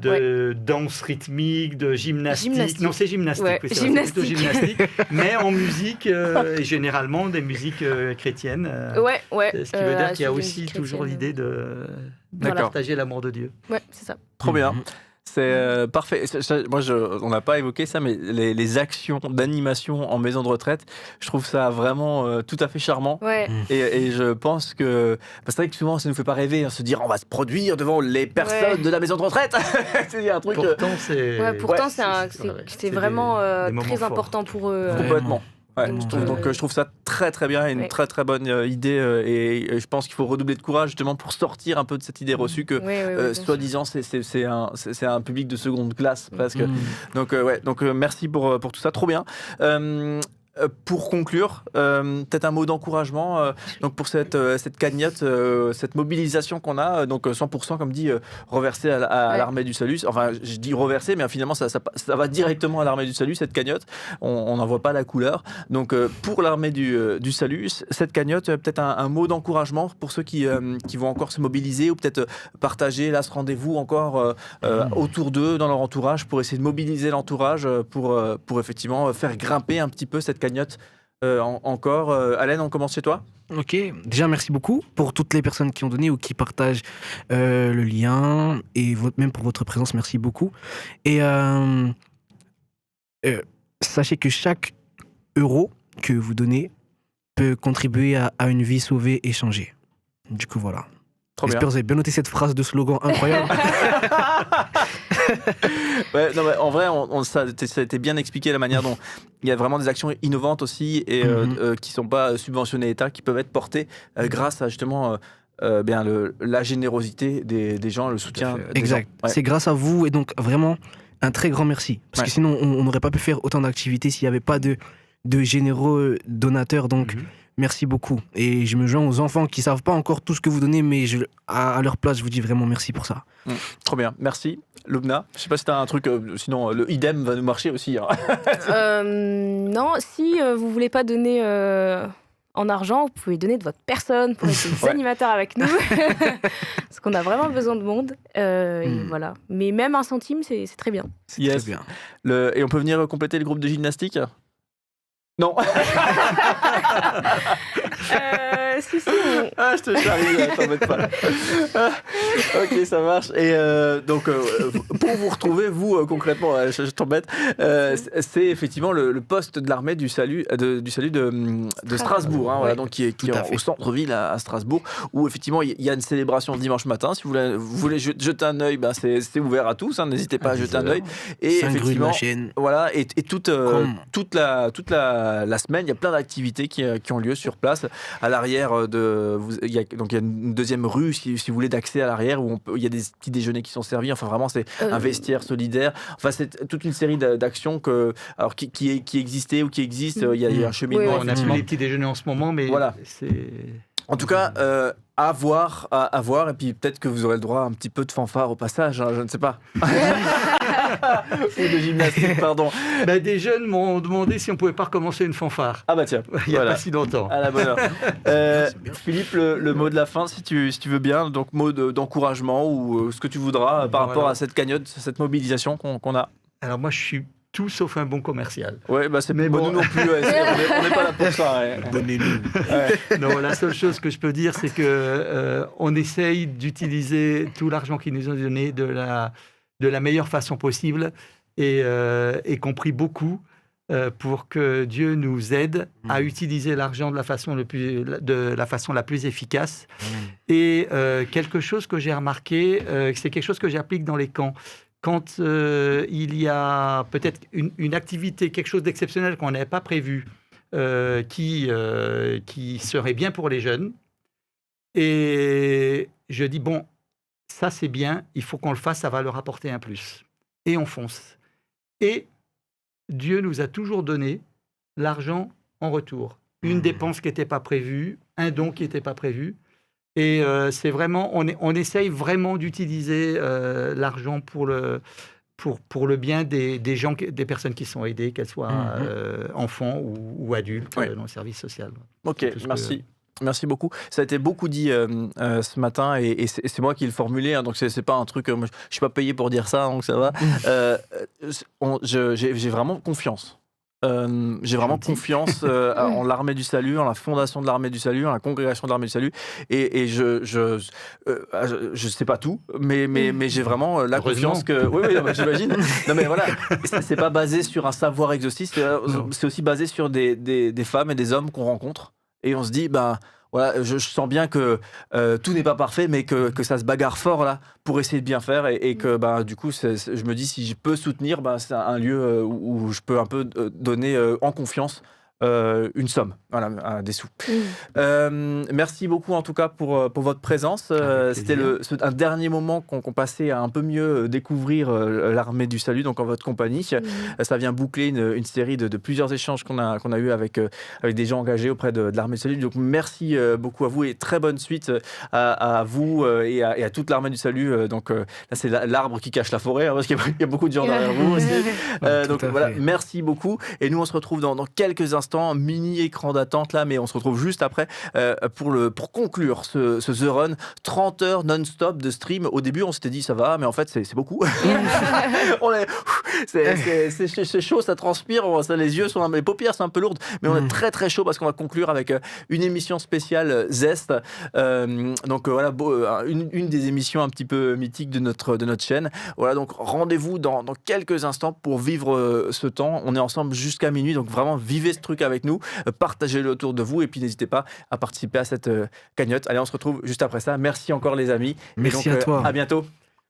de danse rythmique, de gymnastique. Non, c'est gymnastique. Ouais, oui, c'est plutôt gymnastique. Mais en musique, et généralement des musiques chrétiennes. Ouais. Ce qui veut dire qu'il y a aussi toujours l'idée de partager l'amour de Dieu. Ouais, c'est ça. Trop bien. C'est parfait. Moi, on n'a pas évoqué ça, mais les actions d'animation en maison de retraite, je trouve ça vraiment tout à fait charmant. Ouais. Et je pense que... c'est vrai que souvent, ça ne nous fait pas rêver, hein, se dire on va se produire devant les personnes de la maison de retraite. C'est un truc... Pourtant, c'est vraiment très important pour eux. Complètement. Ouais, donc je trouve ça très très bien et une très très bonne idée et je pense qu'il faut redoubler de courage justement pour sortir un peu de cette idée reçue que soi-disant c'est un public de seconde classe presque. Donc merci pour tout ça, trop bien. Pour conclure, peut-être un mot d'encouragement donc pour cette cagnotte, cette mobilisation qu'on a, donc 100% comme dit, reversé à l'Armée du Salut. Enfin, je dis reversé, mais finalement ça va directement à l'Armée du Salut, cette cagnotte. On n'en voit pas la couleur. Donc pour l'Armée du Salut, cette cagnotte, peut-être un mot d'encouragement pour ceux qui vont encore se mobiliser ou peut-être partager là ce rendez-vous encore autour d'eux, dans leur entourage, pour essayer de mobiliser l'entourage pour effectivement faire grimper un petit peu cette cagnotte encore. Alain, on commence chez toi. Ok, déjà merci beaucoup pour toutes les personnes qui ont donné ou qui partagent le lien et même pour votre présence, merci beaucoup. Et sachez que chaque euro que vous donnez peut contribuer à une vie sauvée et changée. Du coup, voilà. J'espère que vous avez bien noté cette phrase de slogan incroyable. Ouais, non, mais en vrai, ça a été bien expliqué la manière dont il y a vraiment des actions innovantes aussi et qui ne sont pas subventionnées État, qui peuvent être portées grâce à justement la générosité des gens, le soutien des exact. gens. Ouais. C'est grâce à vous et donc vraiment un très grand merci. Parce que sinon, on n'aurait pas pu faire autant d'activités s'il n'y avait pas de généreux donateurs. Donc, merci beaucoup. Et je me joins aux enfants qui ne savent pas encore tout ce que vous donnez, mais à leur place, je vous dis vraiment merci pour ça. Trop bien. Merci. Lubna, je ne sais pas si tu as un truc, sinon le idem va nous marcher aussi. Hein. Non, si vous ne voulez pas donner en argent, vous pouvez donner de votre personne pour être des animateurs avec nous. Parce qu'on a vraiment besoin de monde. Et voilà. Mais même un centime, c'est très bien. C'est très bien. Et on peut venir compléter le groupe de gymnastique ? Non. Si. Je te charrie, t'embête pas. Ok, ça marche. Et donc, pour vous retrouver, vous, concrètement, je t'embête, c'est effectivement le poste de l'Armée du Salut de Strasbourg, hein, voilà, donc qui est au centre-ville à Strasbourg, où effectivement, il y a une célébration dimanche matin. Si vous voulez jeter un œil, c'est ouvert à tous, hein, n'hésitez pas à jeter un œil. Et effectivement, voilà, et toute la semaine, il y a plein d'activités qui ont lieu sur place. À l'arrière, il y a une deuxième rue, si vous voulez, d'accès à l'arrière, où il y a des petits déjeuners qui sont servis. Enfin, vraiment, c'est un vestiaire solidaire. Enfin, c'est toute une série d'actions qui existaient ou qui existent. Il y a un cheminement. On a tous les petits déjeuners en ce moment, mais voilà. C'est... En tout cas, à voir, et puis peut-être que vous aurez le droit à un petit peu de fanfare au passage, hein, je ne sais pas. Ou de gymnastique, pardon. Des jeunes m'ont demandé si on pouvait pas recommencer une fanfare. Ah bah tiens, il n'y a pas si longtemps. À la bonne heure. Philippe, le mot de la fin, si tu veux bien, donc mot d'encouragement ou ce que tu voudras par rapport à cette cagnotte, cette mobilisation qu'on a. Alors moi, je suis tout sauf un bon commercial. Ouais, c'est mais bon, nous non plus. On n'est pas là pour ça. Ouais. Donnez-nous. Non, la seule chose que je peux dire, c'est que on essaye d'utiliser tout l'argent qu'ils nous ont donné de la meilleure façon possible et qu'on prie beaucoup pour que Dieu nous aide à utiliser l'argent de la façon la plus efficace. Et quelque chose que j'ai remarqué, c'est quelque chose que j'applique dans les camps. Quand il y a peut-être une activité, quelque chose d'exceptionnel qu'on n'avait pas prévu, qui serait bien pour les jeunes, et je dis, bon, ça c'est bien, il faut qu'on le fasse, ça va leur apporter un plus. Et on fonce. Et Dieu nous a toujours donné l'argent en retour. Une dépense qui n'était pas prévue, un don qui n'était pas prévu. Et c'est vraiment, on essaye vraiment d'utiliser l'argent pour le bien des gens, des personnes qui sont aidées, qu'elles soient enfants ou adultes dans le service social. Ok, merci. Merci beaucoup. Ça a été beaucoup dit ce matin et c'est moi qui le formulais, hein, donc c'est pas un truc. Je suis pas payé pour dire ça, donc ça va. J'ai vraiment confiance. J'ai vraiment confiance en l'Armée du Salut, en la fondation de l'Armée du Salut, en la congrégation de l'Armée du Salut. Et je sais pas tout, mais j'ai vraiment la confiance que. Oui, j'imagine. Non, mais voilà, c'est pas basé sur un savoir exhaustif, c'est aussi basé sur des femmes et des hommes qu'on rencontre. Et on se dit, voilà, je sens bien que tout n'est pas parfait, mais que ça se bagarre fort là pour essayer de bien faire et que du coup, je me dis si je peux soutenir, c'est un lieu où je peux un peu donner en confiance une somme, voilà, des sous. Merci beaucoup en tout cas pour votre présence. C'était un dernier moment qu'on passait à un peu mieux découvrir l'Armée du Salut, donc en votre compagnie. Ça vient boucler une série de plusieurs échanges qu'on a eu avec des gens engagés auprès de l'Armée du Salut. Donc merci beaucoup à vous et très bonne suite à vous et à toute l'Armée du Salut. Donc là c'est l'arbre qui cache la forêt, parce qu'il y a beaucoup de gens derrière vous aussi. Donc voilà, merci beaucoup. Et nous on se retrouve dans quelques instants, mini écran d'attente là, mais on se retrouve juste après pour conclure ce The Run, 30 heures non-stop de stream. Au début on s'était dit ça va, mais en fait c'est beaucoup. C'est chaud, ça transpire, les yeux sont, les paupières sont un peu lourdes, mais on est très très chaud parce qu'on va conclure avec une émission spéciale Zest. Donc voilà, une des émissions un petit peu mythiques de notre chaîne. Voilà, donc rendez-vous dans quelques instants pour vivre ce temps. On est ensemble jusqu'à minuit, donc vraiment vivez ce truc avec nous, partagez-le autour de vous et puis n'hésitez pas à participer à cette cagnotte. Allez, on se retrouve juste après ça. Merci encore les amis. Merci à toi. À bientôt.